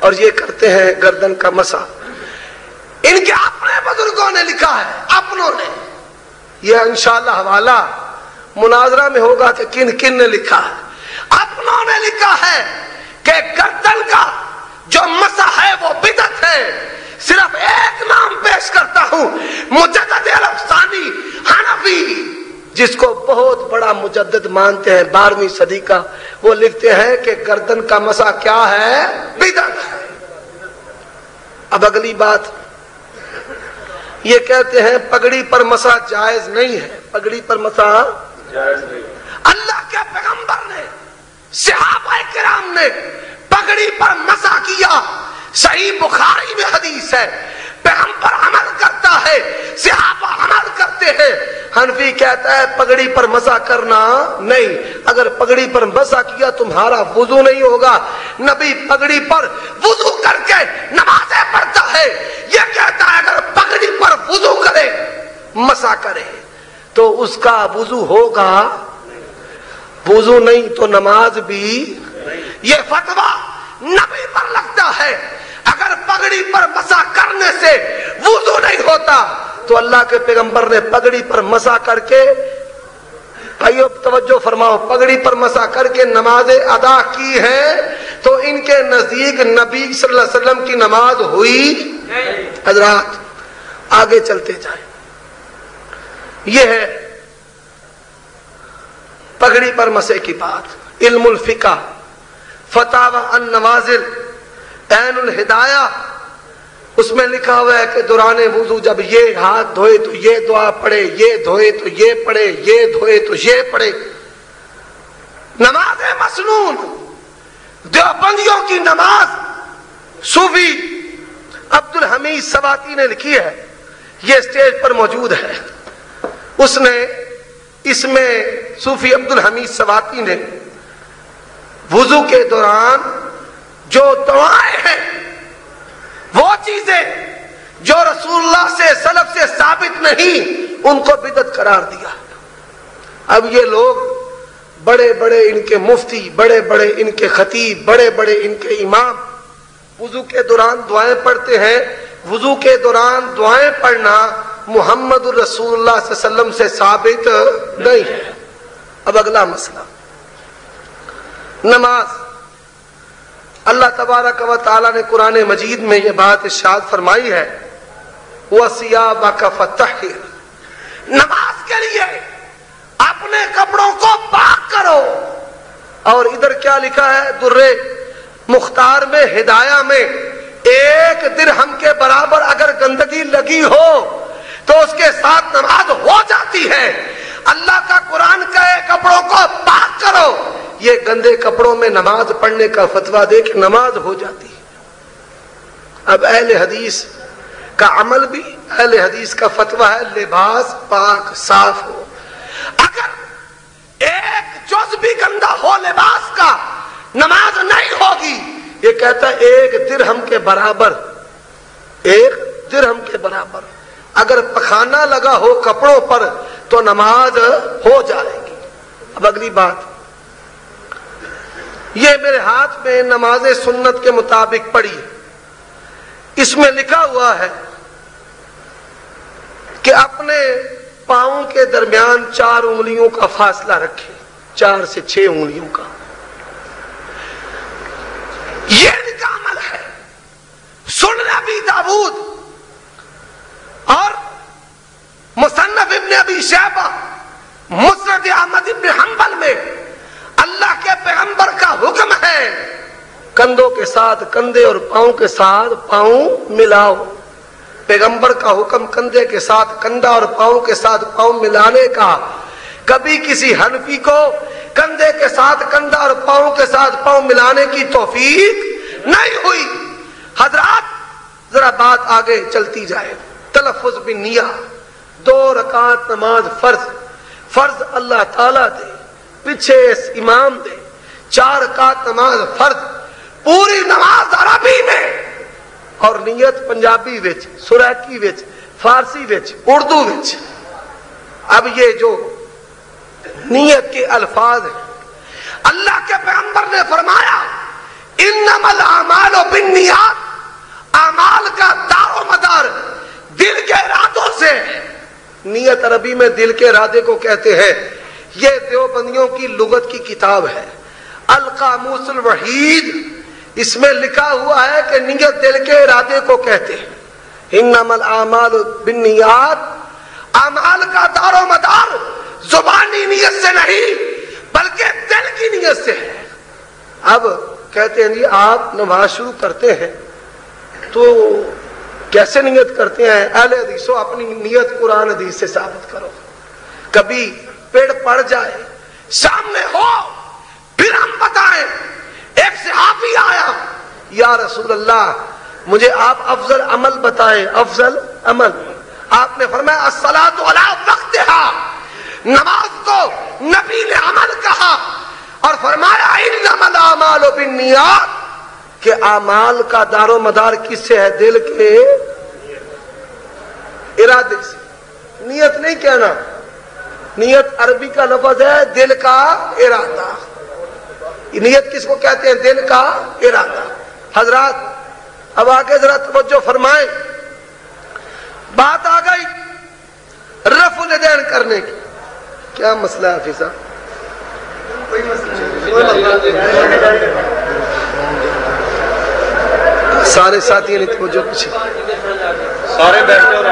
اور یہ کرتے ہیں گردن کا مسح۔ ان کے اپنے بزرگوں نے لکھا ہے، اپنوں نے، یہ انشاءاللہ حوالہ مناظرہ میں ہوگا کہ کن کن نے لکھا ہے۔ اپنوں نے لکھا ہے کہ گردن کا جو مسح ہے وہ بدعت ہے۔ صرف ایک نام پیش کرتا ہوں، مجدد عرب ثانی حنفی، جس کو بہت بڑا مجدد مانتے ہیں 12ویں صدی کا، وہ لکھتے ہیں کہ گردن کا مسح کیا ہے؟ بدعت ہے۔ اب اگلی بات یہ کہتے ہیں پگڑی پر مسح جائز نہیں ہے، پگڑی پر مسح جائز نہیں۔ اللہ کے پیغمبر نے، صحابہ کرام نے پگڑی پر مسح کیا، صحیح بخاری میں حدیث ہے، پیغمبر عمل کرتا ہے، صحابہ عمل کرتے ہیں۔ حنفی کہتا ہے پگڑی پر مسح کرنا نہیں، اگر پگڑی پر مسح کیا تمہارا وضو نہیں ہوگا۔ نبی پگڑی پر وضو کر کے نمازیں پڑھتا ہے، یہ کہتا ہے اگر پگڑی پر وضو کرے، مسح کرے تو اس کا وضو ہوگا، وضو نہیں تو نماز بھی۔ یہ فتویٰ نبی پر لگتا ہے، اگر پگڑی پر مسح کرنے سے وضو نہیں ہوتا تو اللہ کے پیغمبر نے پگڑی پر مسح کر کے، بھائیو توجہ فرماؤ، پگڑی پر مسح کر کے نمازیں ادا کی ہیں، تو ان کے نزدیک نبی صلی اللہ علیہ وسلم کی نماز ہوئی؟ حضرات آگے چلتے جائیں۔ یہ ہے پگڑی پر مسح کی بات۔ علم الفقہ، فتاوی النوازل، عین الہدایہ، اس میں لکھا ہوا ہے کہ دوران وضو جب یہ ہاتھ دھوئے تو یہ دعا پڑھے، یہ دھوئے تو یہ پڑھے، یہ دھوئے تو یہ پڑھے۔ نماز مسنون، دیوبندیوں کی نماز، صوفی عبد الحمید سواتی نے لکھی ہے، یہ اسٹیج پر موجود ہے۔ اس نے اس میں صوفی عبد الحمید سواتی نے وضو کے دوران جو دعائیں ہیں، وہ چیزیں جو رسول اللہ سے سلف سے ثابت نہیں، ان کو بدعت قرار دیا۔ اب یہ لوگ بڑے بڑے ان کے مفتی، بڑے بڑے ان کے خطیب، بڑے بڑے ان کے امام وضو کے دوران دعائیں پڑھتے ہیں۔ وضو کے دوران دعائیں پڑھنا محمد الرسول اللہ صلی اللہ علیہ وسلم سے ثابت نہیں ہے۔ اب اگلا مسئلہ نماز۔ اللہ تبارک و تعالیٰ نے قرآن مجید میں یہ بات ارشاد فرمائی ہے، وَثِيَابَكَ فَطَهِّرْ، نماز کے لیے اپنے کپڑوں کو پاک کرو۔ اور ادھر کیا لکھا ہے در مختار میں، ہدایہ میں، 1 درہم کے برابر اگر گندگی لگی ہو تو اس کے ساتھ نماز ہو جاتی ہے۔ اللہ کا قرآن کہے کپڑوں کو پاک کرو، یہ گندے کپڑوں میں نماز پڑھنے کا فتویٰ دے کہ نماز ہو جاتی ہے۔ اب اہل حدیث کا عمل بھی، اہل حدیث کا فتویٰ ہے لباس پاک صاف ہو۔ اگر ایک جز بھی گندا ہو لباس کا، نماز نہیں ہوگی۔ یہ کہتا ہے 1 درہم کے برابر، 1 درہم کے برابر اگر پخانہ لگا ہو کپڑوں پر تو نماز ہو جائے گی۔ اب اگلی بات، یہ میرے ہاتھ میں نماز سنت کے مطابق پڑھی، اس میں لکھا ہوا ہے کہ اپنے پاؤں کے درمیان 4 انگلیوں کا فاصلہ رکھے، 4 سے 6 انگلیوں کا۔ یہ ان کا عمل ہے۔ سنن ابی داؤد اور مصنف ابن ابی شیبہ مسند احمد بن حنبل میں اللہ کے پیغمبر کا حکم ہے کندھوں کے ساتھ کندھے اور پاؤں کے ساتھ پاؤں ملاؤ. پیغمبر کا حکم کندھے کے ساتھ کندھا اور پاؤں کے ساتھ پاؤں ملانے کا. کبھی کسی حنفی کو کندھے کے ساتھ کندھا اور پاؤں کے ساتھ پاؤں ملانے کی توفیق نہیں ہوئی. حضرات ذرا بات آگے چلتی جائے. تلفظ بالنیہ. 2 رکعت نماز فرض اللہ تعالیٰ دے, پیچھے امام دے. 4 رکعت نماز فرض, پوری نماز عربی میں اور نیت پنجابی وچ, سرائکی وچ, فارسی وچ, اردو وچ. اب یہ جو نیت کے الفاظ ہیں, اللہ کے پیغمبر نے فرمایا انما الاعمال بالنیات, اعمال کا دار و مدار دل کے ارادوں سے. نیت عربی میں دل کے ارادے کو کہتے ہیں. یہ دیوبندیوں کی لغت کی کتاب ہے القاموس الوحید, اس میں لکھا ہوا ہے کہ نیت دل کے ارادے کو کہتے ہیں. انما الاعمال بالنیات, اعمال کا دار و مدار زبانی نیت سے نہیں بلکہ دل کی نیت سے ہے. اب کہتے ہیں جی آپ نماز شروع کرتے ہیں تو کیسے نیت کرتے ہیں؟ اہل حدیثوں اپنی نیت قرآن حدیث سے ثابت کرو. کبھی پیڑ پڑ جائے سامنے ہو پھر ہم بتائیں. ایک صحابی آیا, یا رسول اللہ مجھے آپ افضل عمل بتائیں. افضل عمل, آپ نے فرمایا الصلاۃ علی وقتها, نماز کو نبی نے عمل کہا اور فرمایا انما الاعمال بالنیات, کہ اعمال کا دار و مدار کس سے ہے؟ دل کے ارادے سے. نیت نہیں کہنا, نیت عربی کا لفظ ہے دل کا ارادہ. نیت کس کو کہتے ہیں؟ دل کا ارادہ. حضرات اب آگے ذرا توجہ فرمائیں. بات آ گئی رفع الیدین کرنے کی. کیا مسئلہ ہے حافظ صاحب؟ کوئی مسئلہ سارے ساتھی نے توجہ پیچھے سارے بیٹھے اور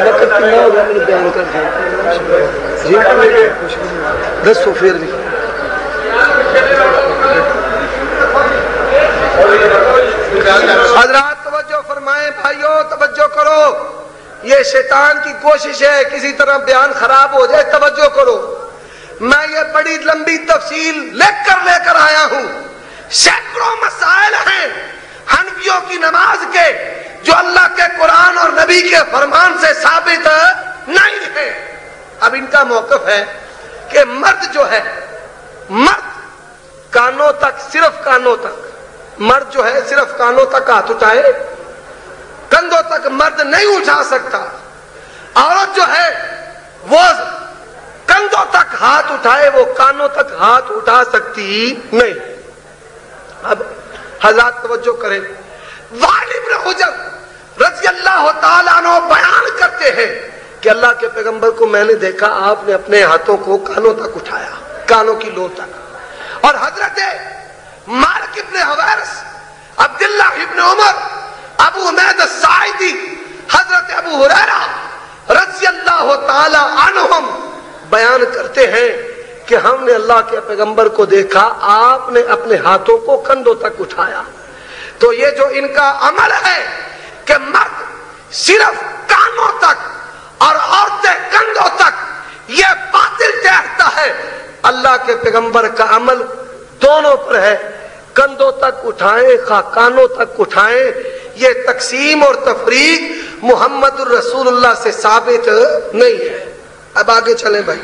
وقت کتنا ہو گیا میں نے بیان کر دیا جی 10 پھر بھی. حضرات توجہ فرمائیں, بھائیوں توجہ کرو. یہ شیطان کی کوشش ہے کسی طرح بیان خراب ہو جائے. توجہ کرو, میں یہ بڑی لمبی تفصیل لے کر آیا ہوں. سینکڑوں مسائل ہیں حنفیوں کی نماز کے جو اللہ کے قرآن اور نبی کے فرمان سے ثابت نہیں ہے. اب ان کا موقف ہے کہ مرد جو ہے, مرد کانوں تک, صرف کانوں تک, مرد جو ہے صرف کانوں تک ہاتھ اٹھائے, کندھوں تک مرد نہیں اٹھا سکتا. عورت جو ہے وہ کندھوں تک ہاتھ اٹھائے, وہ کانوں تک ہاتھ اٹھا سکتی نہیں. اب حضرات توجہ کریں. وائل بن حجر رضی اللہ تعالیٰ عنہ بیان کرتے ہیں کہ اللہ کے پیغمبر کو میں نے دیکھا آپ نے اپنے ہاتھوں کو کانوں تک اٹھایا, کانوں کی لو تک. اور حضرت مالک ابن حویرث, عبداللہ ابن عمر, ابو حمید الساعدی, حضرت ابو ہریرہ رضی اللہ تعالی عنہم بیان کرتے ہیں کہ ہم نے اللہ کے پیغمبر کو دیکھا آپ نے اپنے ہاتھوں کو کندھوں تک اٹھایا. تو یہ جو ان کا عمل ہے کہ مرد صرف کانوں تک اور عورتیں کندھوں تک, یہ باطل ٹھہرتا ہے. اللہ کے پیغمبر کا عمل دونوں پر ہے, کندھوں تک اٹھائیں خواہ کانوں تک اٹھائیں. یہ تقسیم اور تفریق محمد الرسول اللہ سے ثابت نہیں ہے. اب آگے چلیں بھائی.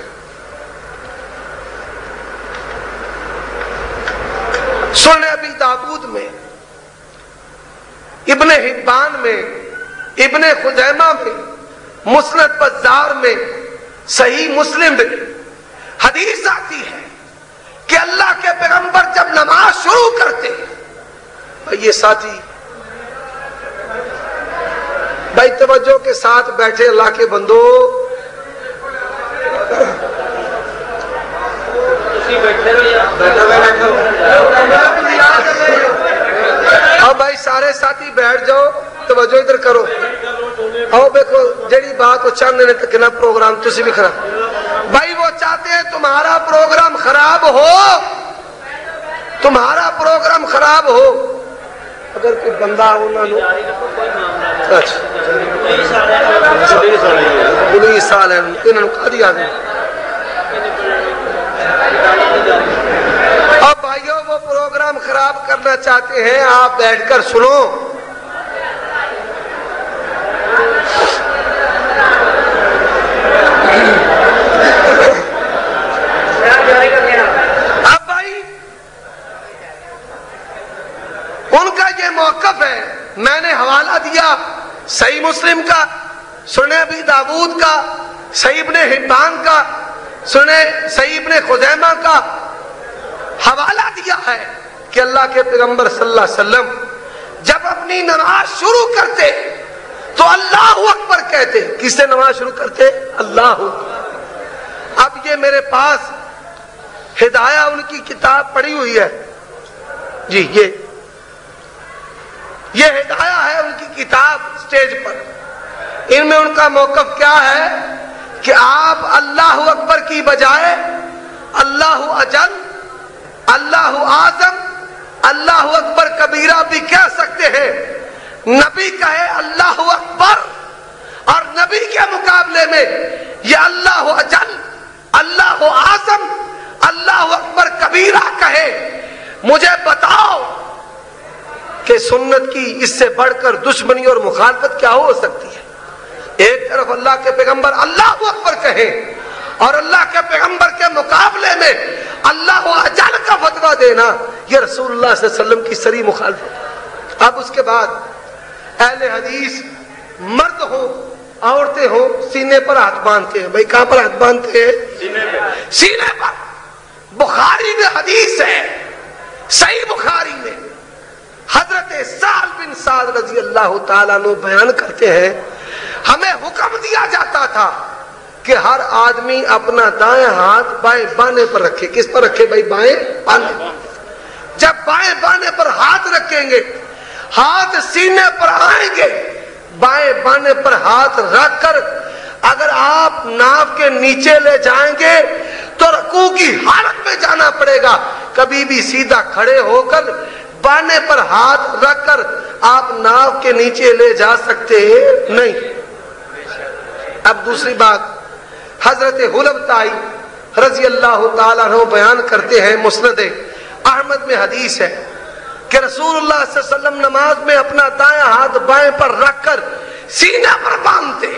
سنن ابی داؤد میں, ابن حبان میں, ابن خزیمہ میں, مسند بزار میں, صحیح مسلم میں حدیث آتی ہے کہ اللہ کے پیغمبر جب نماز شروع کرتے, یہ ساتھی بھائی توجہ کے ساتھ بیٹھے اللہ کے بندو, اب بھائی سارے ساتھی بیٹھ جاؤ, توجہ ادھر کرو. آؤ دیکھو جڑی بات وہ چاہتے ہیں تک نہ پروگرام تسی بھی خراب. بھائی وہ چاہتے ہیں تمہارا پروگرام خراب ہو، تمہارا پروگرام خراب ہو. اگر کوئی بندہ انہوں نے پولیس والے انہوں نے کہا دیا. اب بھائیوں وہ پروگرام خراب کرنا چاہتے ہیں، آپ بیٹھ کر سنو. اب بھائی ان کا یہ موقف ہے. میں نے حوالہ دیا صحیح مسلم کا، سنن ابی داؤد کا، صحیح ابن حبان کا، سنن صحیح ابن خزیمہ کا حوالہ دیا ہے کہ اللہ کے پیغمبر صلی اللہ علیہ وسلم جب اپنی نماز شروع کرتے تو اللہ اکبر کہتے. کس سے نماز شروع کرتے؟ اللہ. اب یہ میرے پاس ہدایہ ان کی کتاب پڑھی ہوئی ہے جی، یہ ہدایہ ہے ان کی کتاب سٹیج پر. ان میں ان کا موقف کیا ہے کہ آپ اللہ اکبر کی بجائے اللہ اجل، اللہ اعظم، اللہ اکبر کبیرہ بھی کہہ سکتے ہیں. نبی کہے اللہ اکبر اور نبی کے مقابلے میں یہ اللہ اجل، اللہ اعظم، اللہ اکبر کبیرہ کہے. مجھے بتاؤ کہ سنت کی اس سے بڑھ کر دشمنی اور مخالفت کیا ہو سکتی ہے؟ ایک طرف اللہ کے پیغمبر اللہ اکبر کہے اور اللہ کے پیغمبر کے مقابلے میں اللہ اجل کا فتویٰ دینا، یہ رسول اللہ صلی اللہ علیہ وسلم کی صریح مخالفت. اب اس کے بعد اہل حدیث مرد ہو عورتیں ہو سینے پر ہاتھ باندھتے ہیں. بھائی کہاں پر ہاتھ باندھتے ہیں؟ سینے پر. بخاری میں حدیث ہے، صحیح بخاری میں حضرت سہل بن سعد رضی اللہ تعالیٰ عنہ بیان کرتے ہیں ہمیں حکم دیا جاتا تھا کہ ہر آدمی اپنا دائیں ہاتھ بائیں بانے پر رکھے. کس پر رکھے بھائی؟ بائیں بانے. جب بائیں بانے پر ہاتھ رکھیں گے، ہاتھ سینے پر آئیں گے، بائیں بانے پر ہاتھ رکھ کر اگر آپ ناف کے نیچے لے جائیں گے تو رکوع کی حالت میں جانا پڑے گا. کبھی بھی سیدھا کھڑے ہو کر بانے پر ہاتھ رکھ کر آپ ناف کے نیچے لے جا سکتے نہیں. اب دوسری بات، حضرت حلبتائی رضی اللہ تعالیٰ عنہ بیان کرتے ہیں، مسند احمد میں حدیث ہے کہ رسول اللہ صلی اللہ علیہ وسلم نماز میں اپنا دائیں ہاتھ بائیں پر رکھ کر سینہ پر باندھتے.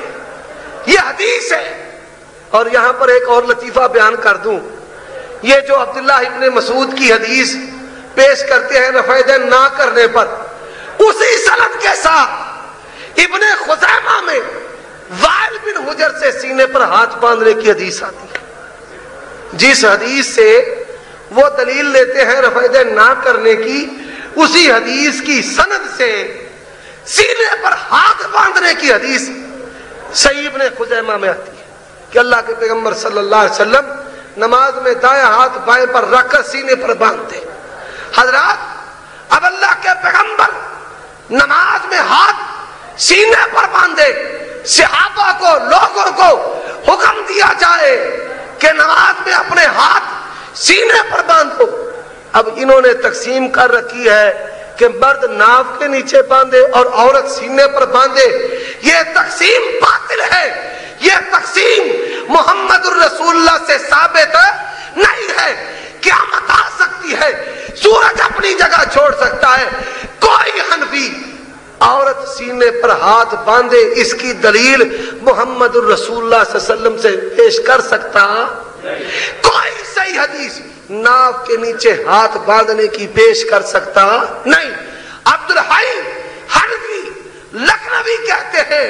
یہ حدیث ہے. اور یہاں پر ایک اور لطیفہ بیان کر دوں. یہ جو عبداللہ ابن مسعود کی حدیث پیش کرتے ہیں رفع دین نہ کرنے پر، اسی سند کے ساتھ ابن خزیمہ میں وائل بن حجر سے سینے پر ہاتھ باندھنے کی حدیث آتی ہے، جس حدیث سے وہ دلیل لیتے ہیں رفع دین نہ کرنے کی. اسی حدیث کی سند سے سینے پر ہاتھ باندھنے کی حدیث صحیح ابن خزیمہ میں آتی ہے کہ اللہ کے پیغمبر صلی اللہ علیہ وسلم نماز میں دائیں ہاتھ بائیں پر رکھ کر سینے پر باندھتے. حضرات اب اللہ کے پیغمبر نماز میں ہاتھ سینے پر باندھے، صحابہ کو، لوگوں کو حکم دیا جائے کہ نماز میں اپنے ہاتھ سینے پر باندھو. اب انہوں نے تقسیم کر رکھی ہے کہ مرد ناف کے نیچے باندھے اور عورت سینے پر باندھے. یہ تقسیم باطل ہے. یہ تقسیم محمد الرسول اللہ سے ثابت نہیں ہے. قیامت آ سکتی ہے، سورج اپنی جگہ چھوڑ سکتا ہے، کوئی حنفی عورت سینے پر ہاتھ باندھے اس کی دلیل محمد الرسول اللہ صلی اللہ علیہ وسلم سے پیش کر سکتا؟ کوئی صحیح حدیث ناف کے نیچے ہاتھ باندھنے کی پیش کر سکتا نہیں. عبد الحی حنفی لکھنوی کہتے ہیں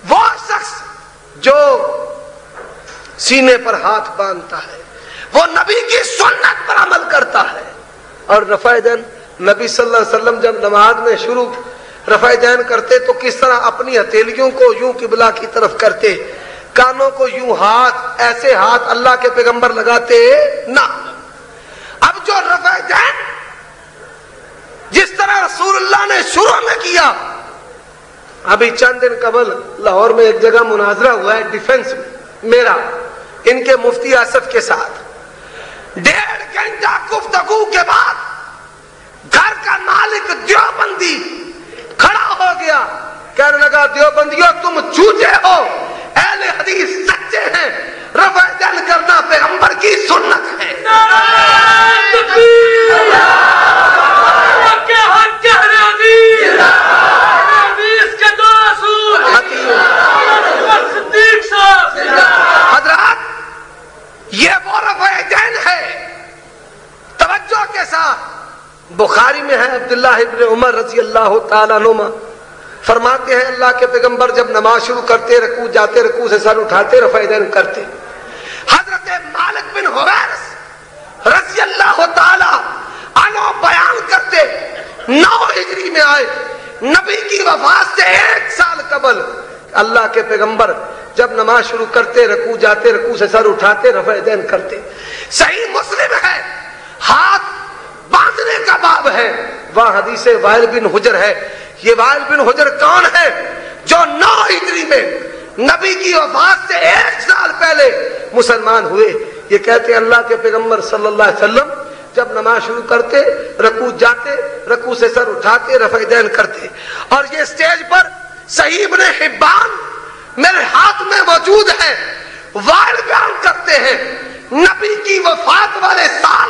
وہ شخص جو سینے پر ہاتھ باندھتا ہے وہ نبی کی سنت پر عمل کرتا ہے. اور رفع دین نبی صلی اللہ علیہ وسلم جب نماز میں شروع رفع دین کرتے تو کس طرح اپنی ہتھیلیوں کو یوں قبلہ کی طرف کرتے، کانوں کو یوں ہاتھ، ایسے ہاتھ اللہ کے پیغمبر لگاتے نہ. اب جو رفع دین جس طرح رسول اللہ نے شروع میں کیا، ابھی چند دن قبل لاہور میں ایک جگہ مناظرہ ہوا ہے ڈیفنس میرا، ان کے مفتی اسد کے ساتھ 1.5 گھنٹہ گفتگو کے بعد گھر کا مالک دیوبندی کھڑا ہو گیا، کہنے لگا دیوبندیوں تم جھوٹے ہو، اہل حدیث سچے ہیں، رفع دین کرنا پیغمبر کی سنت ہے۔ حضرات یہ وہ رفع دین ہے، توجہ کے ساتھ بخاری میں ہے، عبداللہ ابن عمر رضی اللہ تعالیٰ عنہما فرماتے ہیں اللہ کے پیغمبر جب نماز شروع کرتے رکوع جاتے، رکوع سے سر اٹھاتے، رفع دین کرتے۔ حضرت مالک بن حویرث رضی اللہ تعالی عنہ بیان کرتے 9 ہجری میں آئے، نبی کی وفات سے 1 سال قبل اللہ کے پیغمبر جب نماز شروع کرتے، رکوع جاتے، رکوع سے سر اٹھاتے، رفع دین کرتے۔ صحیح مسلم ہے، ہاتھ باندھنے کا باب ہے، وہاں حدیث وائل بن حجر ہے۔ یہ وائل بن حجر کون ہے؟ جو 9 ہجری میں نبی کی وفات سے 1 سال پہلے مسلمان ہوئے۔ یہ کہتے ہیں اللہ کے پیغمبر صلی اللہ علیہ وسلم جب نماز شروع کرتے، رکوع جاتے، رکوع سے سر اٹھاتے، رفع دین کرتے۔ اور یہ سٹیج پر صحیح ابن حبان میرے ہاتھ میں موجود ہے، وائل بیان کرتے ہیں نبی کی وفات والے سال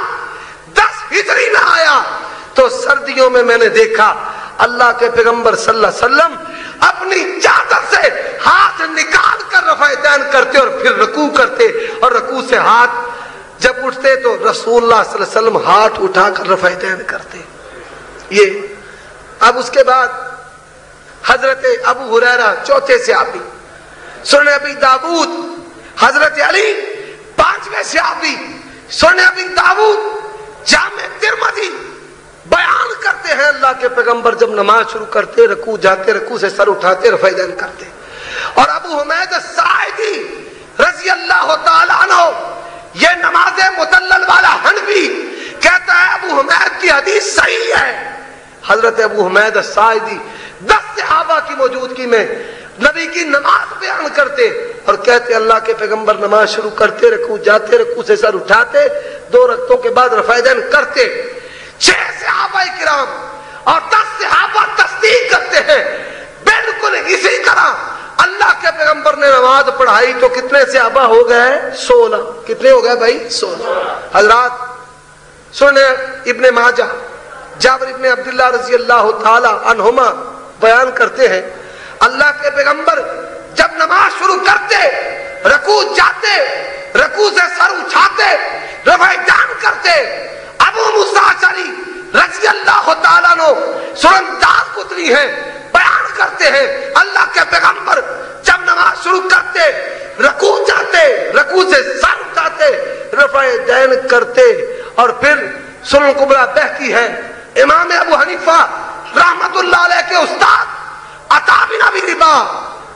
10 ہجری میں آیا تو سردیوں میں میں نے دیکھا اللہ کے پیغمبر صلی اللہ علیہ وسلم اپنی چادر سے ہاتھ نکال کر رفع دین کرتے اور پھر رکوع کرتے، اور رکوع سے ہاتھ جب اٹھتے تو رسول اللہ صلی اللہ علیہ وسلم ہاتھ اٹھا کر رفع دین کرتے۔ یہ اب اس کے بعد حضرت ابو ہریرہ چوتھے صحابی، سنن ابی داؤد حضرت علی 5ویں صحابی، سنن ابی داؤد جامع ترمذی بیان کرتے ہیں اللہ کے پیغمبر جب نماز شروع کرتے، رکوع جاتے، رکوع سے سر اٹھاتے، رفع دین کرتے۔ اور ابو حمید الساعدی رضی اللہ تعالی عنہ، یہ نماز مدلل والا حنفی کہتا ہے ابو حمید کی حدیث صحیح ہے۔ حضرت ابو حمید الساعدی 10 صحابہ کی موجودگی میں نبی کی نماز بیان کرتے اور کہتے اللہ کے پیغمبر نماز شروع کرتے، رکوع جاتے، رکوع سے سر اٹھاتے، 2 رکعتوں کے بعد رفع دین کرتے۔ 6 صحابہ کرام اور 10 صحابہ تصدیق کرتے ہیں بالکل اسی طرح اللہ کے پیغمبر نے نماز پڑھائی تو کتنے صحابہ ہو گئے؟ 16۔ کتنے ہو گئے بھائی؟ 16۔ حضرات سنیں ابن ماجہ جابر ابن عبداللہ رضی اللہ تعالی عنہما بیان کرتے ہیں اللہ کے پیغمبر جب نماز شروع کرتے، رکوع جاتے، رکوع سے سر اٹھاتے، رفع دین کرتے۔ ابو موسیٰ اشعری رضی اللہ تعالیٰ عنہ سنن دارقطنی ہے، بیان کرتے ہیں اللہ کے پیغمبر جب نماز شروع کرتے، رکوع جاتے، رکوع سے سر اٹھاتے، رفع دین کرتے۔ اور پھر سنن کبریٰ بہقی ہے، امام ابو حنیفہ رحمت اللہ علیہ کے استاد عطا بن ابی رباح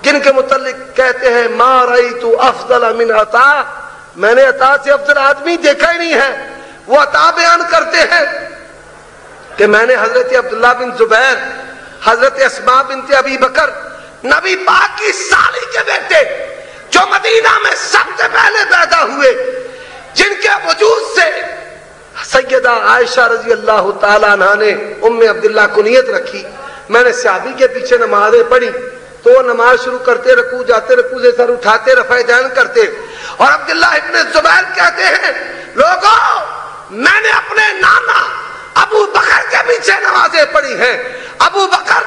جن کے متعلق کہتے ہیں ما رأیت افضل من عطا، میں نے عطا سے افضل آدمی دیکھا ہی نہیں ہے۔ وہ عطا بیان کرتے ہیں کہ میں نے حضرت عبداللہ بن زبیر، حضرت اسماء بنت ابی بکر، نبی پاک کی سالی کے بیٹے جو مدینہ میں سب سے پہلے پیدا ہوئے، جن کے وجود سے سیدہ عائشہ رضی اللہ تعالیٰ عنہ نے ام عبداللہ کنیت رکھی۔ میں نے صحابی کے پیچھے نمازیں پڑھی تو وہ نماز شروع کرتے، رکوع جاتے، رکوع سے سر اٹھاتے، رفع دین کرتے۔ اور عبداللہ ابن زبیر کہتے ہیں لوگوں میں نے اپنے نانا ابو بکر کے پیچھے نمازیں پڑھی ہیں، ابو بکر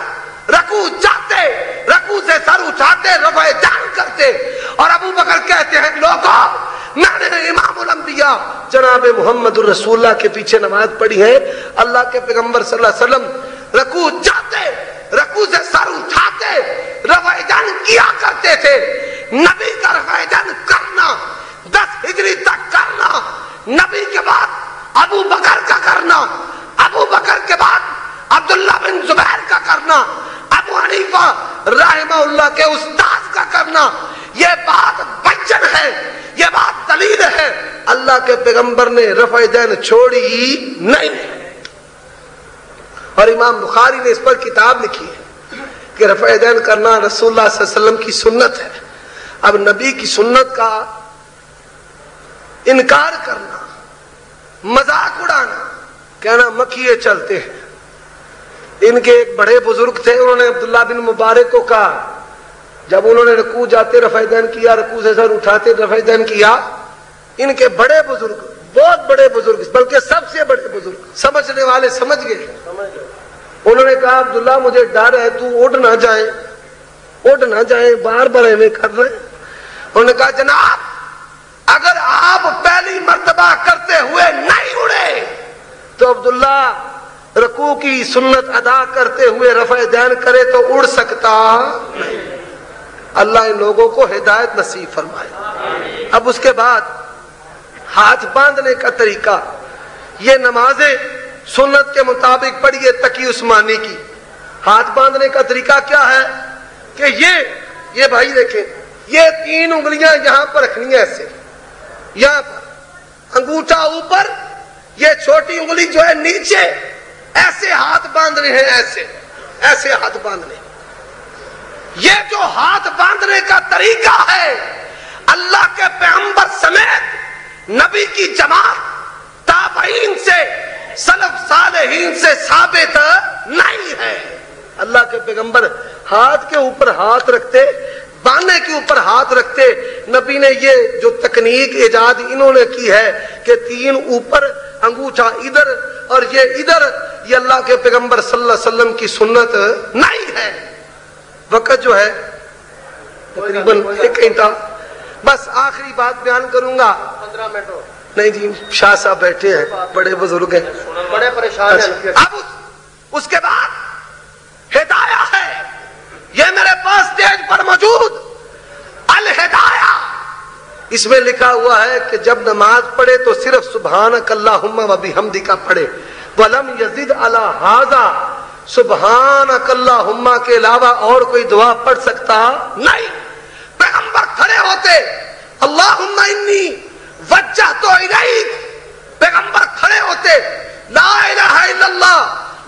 رکوع جاتے، رکوع سے سر اٹھاتے، رفع دین کرتے۔ اور ابو بکر کہتے ہیں لوگوں میں نے امام الانبیاء جناب محمد الرسول اللہ کے پیچھے نماز پڑھی ہے، اللہ کے پیغمبر صلی اللہ علیہ وسلم رکوع جاتے، رکوع سے سر اٹھاتے، رفع دین کیا کرتے تھے۔ نبی کا رفع دین کرنا 10 ہجری تک کرنا، نبی کے بعد ابو بکر کا کرنا، ابو بکر کے بعد عبداللہ بن زبیر کا کرنا، ابو حنیفہ رحمہ اللہ کے استاد کا کرنا، یہ بات بچن ہے، یہ بات دلیل ہے، اللہ کے پیغمبر نے رفع دین چھوڑی نہیں۔ اور امام بخاری نے اس پر کتاب لکھی ہے کہ رفع دین کرنا رسول اللہ صلی اللہ علیہ وسلم کی سنت ہے۔ اب نبی کی سنت کا انکار کرنا، مذاق اڑانا، کہنا مکھیے چلتے ہیں۔ ان کے ایک بڑے بزرگ تھے، انہوں نے عبداللہ بن مبارک کو کہا، جب انہوں نے رکوع جاتے رفع دین کیا، رکوع سے سر اٹھاتے رفع دین کیا، ان کے بڑے بزرگ، بہت بڑے بزرگ، بلکہ سب سے بڑے بزرگ، سمجھنے والے سمجھ گئے، انہوں نے کہا عبداللہ مجھے ڈر ہے تو اڑ نہ جائے، اڑ نہ جائے، بار بار ایویں کر رہے ہیں۔ انہوں نے کہا جناب اگر آپ پہلی مرتبہ کرتے ہوئے نہیں اڑے تو عبداللہ رکوع کی سنت ادا کرتے ہوئے رفع دین کرے تو اڑ سکتا نہیں۔ اللہ ان لوگوں کو ہدایت نصیب فرمائے۔ اب اس کے بعد ہاتھ باندھنے کا طریقہ، یہ نمازیں سنت کے مطابق پڑھیے تقی عثمانی کی۔ ہاتھ باندھنے کا طریقہ کیا ہے کہ یہ بھائی دیکھیں، یہ 3 انگلیاں یہاں پر رکھنی ہے، ایسے یہاں پر انگوٹھا اوپر، یہ چھوٹی انگلی جو ہے نیچے، ایسے ہاتھ باندھنے ہیں، ایسے ہاتھ باندھنے۔ یہ جو ہاتھ باندھنے کا طریقہ ہے اللہ کے پیغمبر سمیت نبی کی جماعت تابعین سے سلف صالحین سے ثابت نہیں ہے۔ اللہ کے پیغمبر ہاتھ کے اوپر ہاتھ رکھتے، باندھنے کے اوپر ہاتھ رکھتے۔ نبی نے یہ جو تکنیک ایجاد انہوں نے کی ہے کہ 3 اوپر، انگوٹھا ادھر اور یہ ادھر، یہ اللہ کے پیغمبر صلی اللہ علیہ وسلم کی سنت نہیں ہے۔ وقت جو ہے تقریباً 1 گھنٹہ، بس آخری بات بیان کروں گا۔ 15 منٹ ہو نہیں جی، شاہ صاحب بیٹھے ہیں، بڑے بزرگ ہیں، بڑے پریشان ہیں۔ اب اس کے بعد ہدایہ ہے، یہ میرے پاس اسٹیج پر موجود الہدایہ، اس میں لکھا ہوا ہے کہ جب نماز پڑھے تو صرف سبحانک اللہم و بحمدک پڑھے، وَلَمْ يَزِدْ عَلَى هَذَا، سبحانک اللہم کے علاوہ اور کوئی دعا پڑھ سکتا نہیں۔ پیغمبر کھڑے ہوتے اللہم انی وجہت الیک، پیغمبر کھڑے ہوتے لا الہ الا اللہ،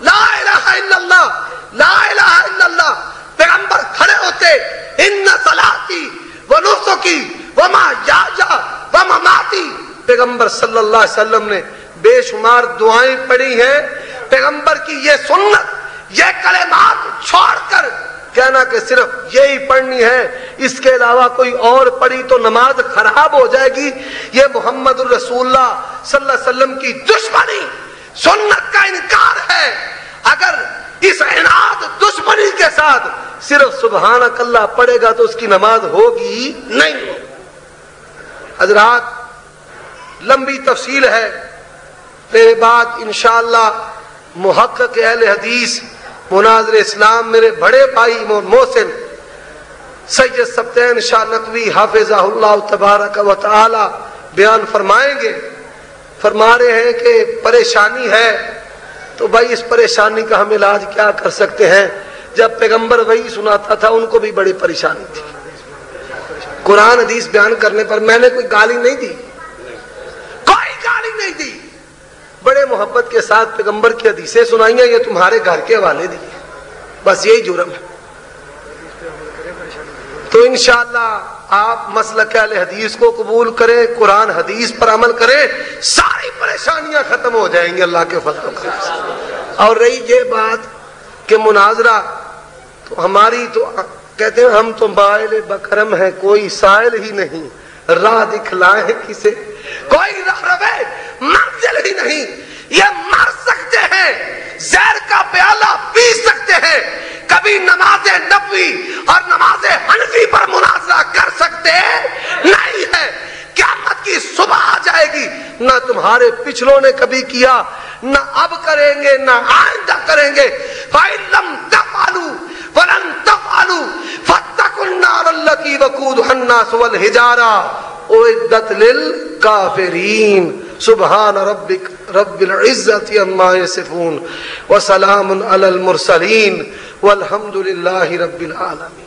لا الہ الا اللہ، لا الہ الا اللہ، پیغمبر کھڑے ہوتے ان صلاتی ونسکی ومحیایا ومماتی، پیغمبر صلی اللہ علیہ وسلم نے بے شمار دعائیں پڑھی ہیں۔ پیغمبر کی یہ سنت، یہ کلمات چھوڑ کر کہنا کہ صرف یہی پڑھنی ہے، اس کے علاوہ کوئی اور پڑھی تو نماز خراب ہو جائے گی، یہ محمد الرسول اللہ صلی اللہ علیہ وسلم کی دشمنی، سنت کا انکار ہے۔ اگر اس عناد دشمنی کے ساتھ صرف سبحانک اللہ پڑھے گا تو اس کی نماز ہوگی نہیں۔ حضرات لمبی تفصیل ہے، میرے بعد انشاءاللہ محقق اہل حدیث مناظر اسلام میرے بڑے بھائی محسن سید سبتین شاہ نقوی حافظہ اللہ تبارک و تعالی بیان فرمائیں گے۔ فرما رہے ہیں کہ پریشانی ہے، تو بھائی اس پریشانی کا ہم علاج کیا کر سکتے ہیں؟ جب پیغمبر وہی سناتا تھا ان کو بھی بڑی پریشانی تھی۔ قرآن حدیث بیان کرنے پر میں نے کوئی گالی نہیں دی، کوئی گالی نہیں دی، بڑے محبت کے ساتھ پیغمبر کی حدیثیں سنائی ہیں، یہ تمہارے گھر کے حوالے دیے، بس یہی جرم ہے۔ تو انشاءاللہ آپ مسلک اہل حدیث کو قبول کریں، قرآن حدیث پر عمل کریں، ساری پریشانیاں ختم ہو جائیں گی اللہ کے فضل و کرم سے۔ اور رہی یہ بات کہ مناظرہ تو ہماری تو کہتے ہیں ہم تو مائل بکرم ہیں، کوئی سائل ہی نہیں، راہ دکھلائیں کسے، کوئی راہ منزل ہی نہیں، یہ مر سکتے ہیں، زہر کا پیالہ پی سکتے ہیں، کبھی نماز نبوی اور نماز حنفی پر مناظرہ کر سکتے نہیں ہے۔ قیامت کی صبح آ جائے گی، نہ تمہارے پچھلوں نے کبھی کیا، نہ اب کریں گے، نہ آئندہ کریں گے۔ فَإِن لَّمْ تَفْعَلُوا وَلَن تَفْعَلُوا فَاتَّقُوا النَّارَ الَّتِي وَقُودُهَا النَّاسُ وَالْحِجَارَةُ أُعِدَّتْ لِلْكَافِرِينَ سبحان ربك رب العزة عما يصفون وسلام على المرسلين والحمد لله رب العالمين۔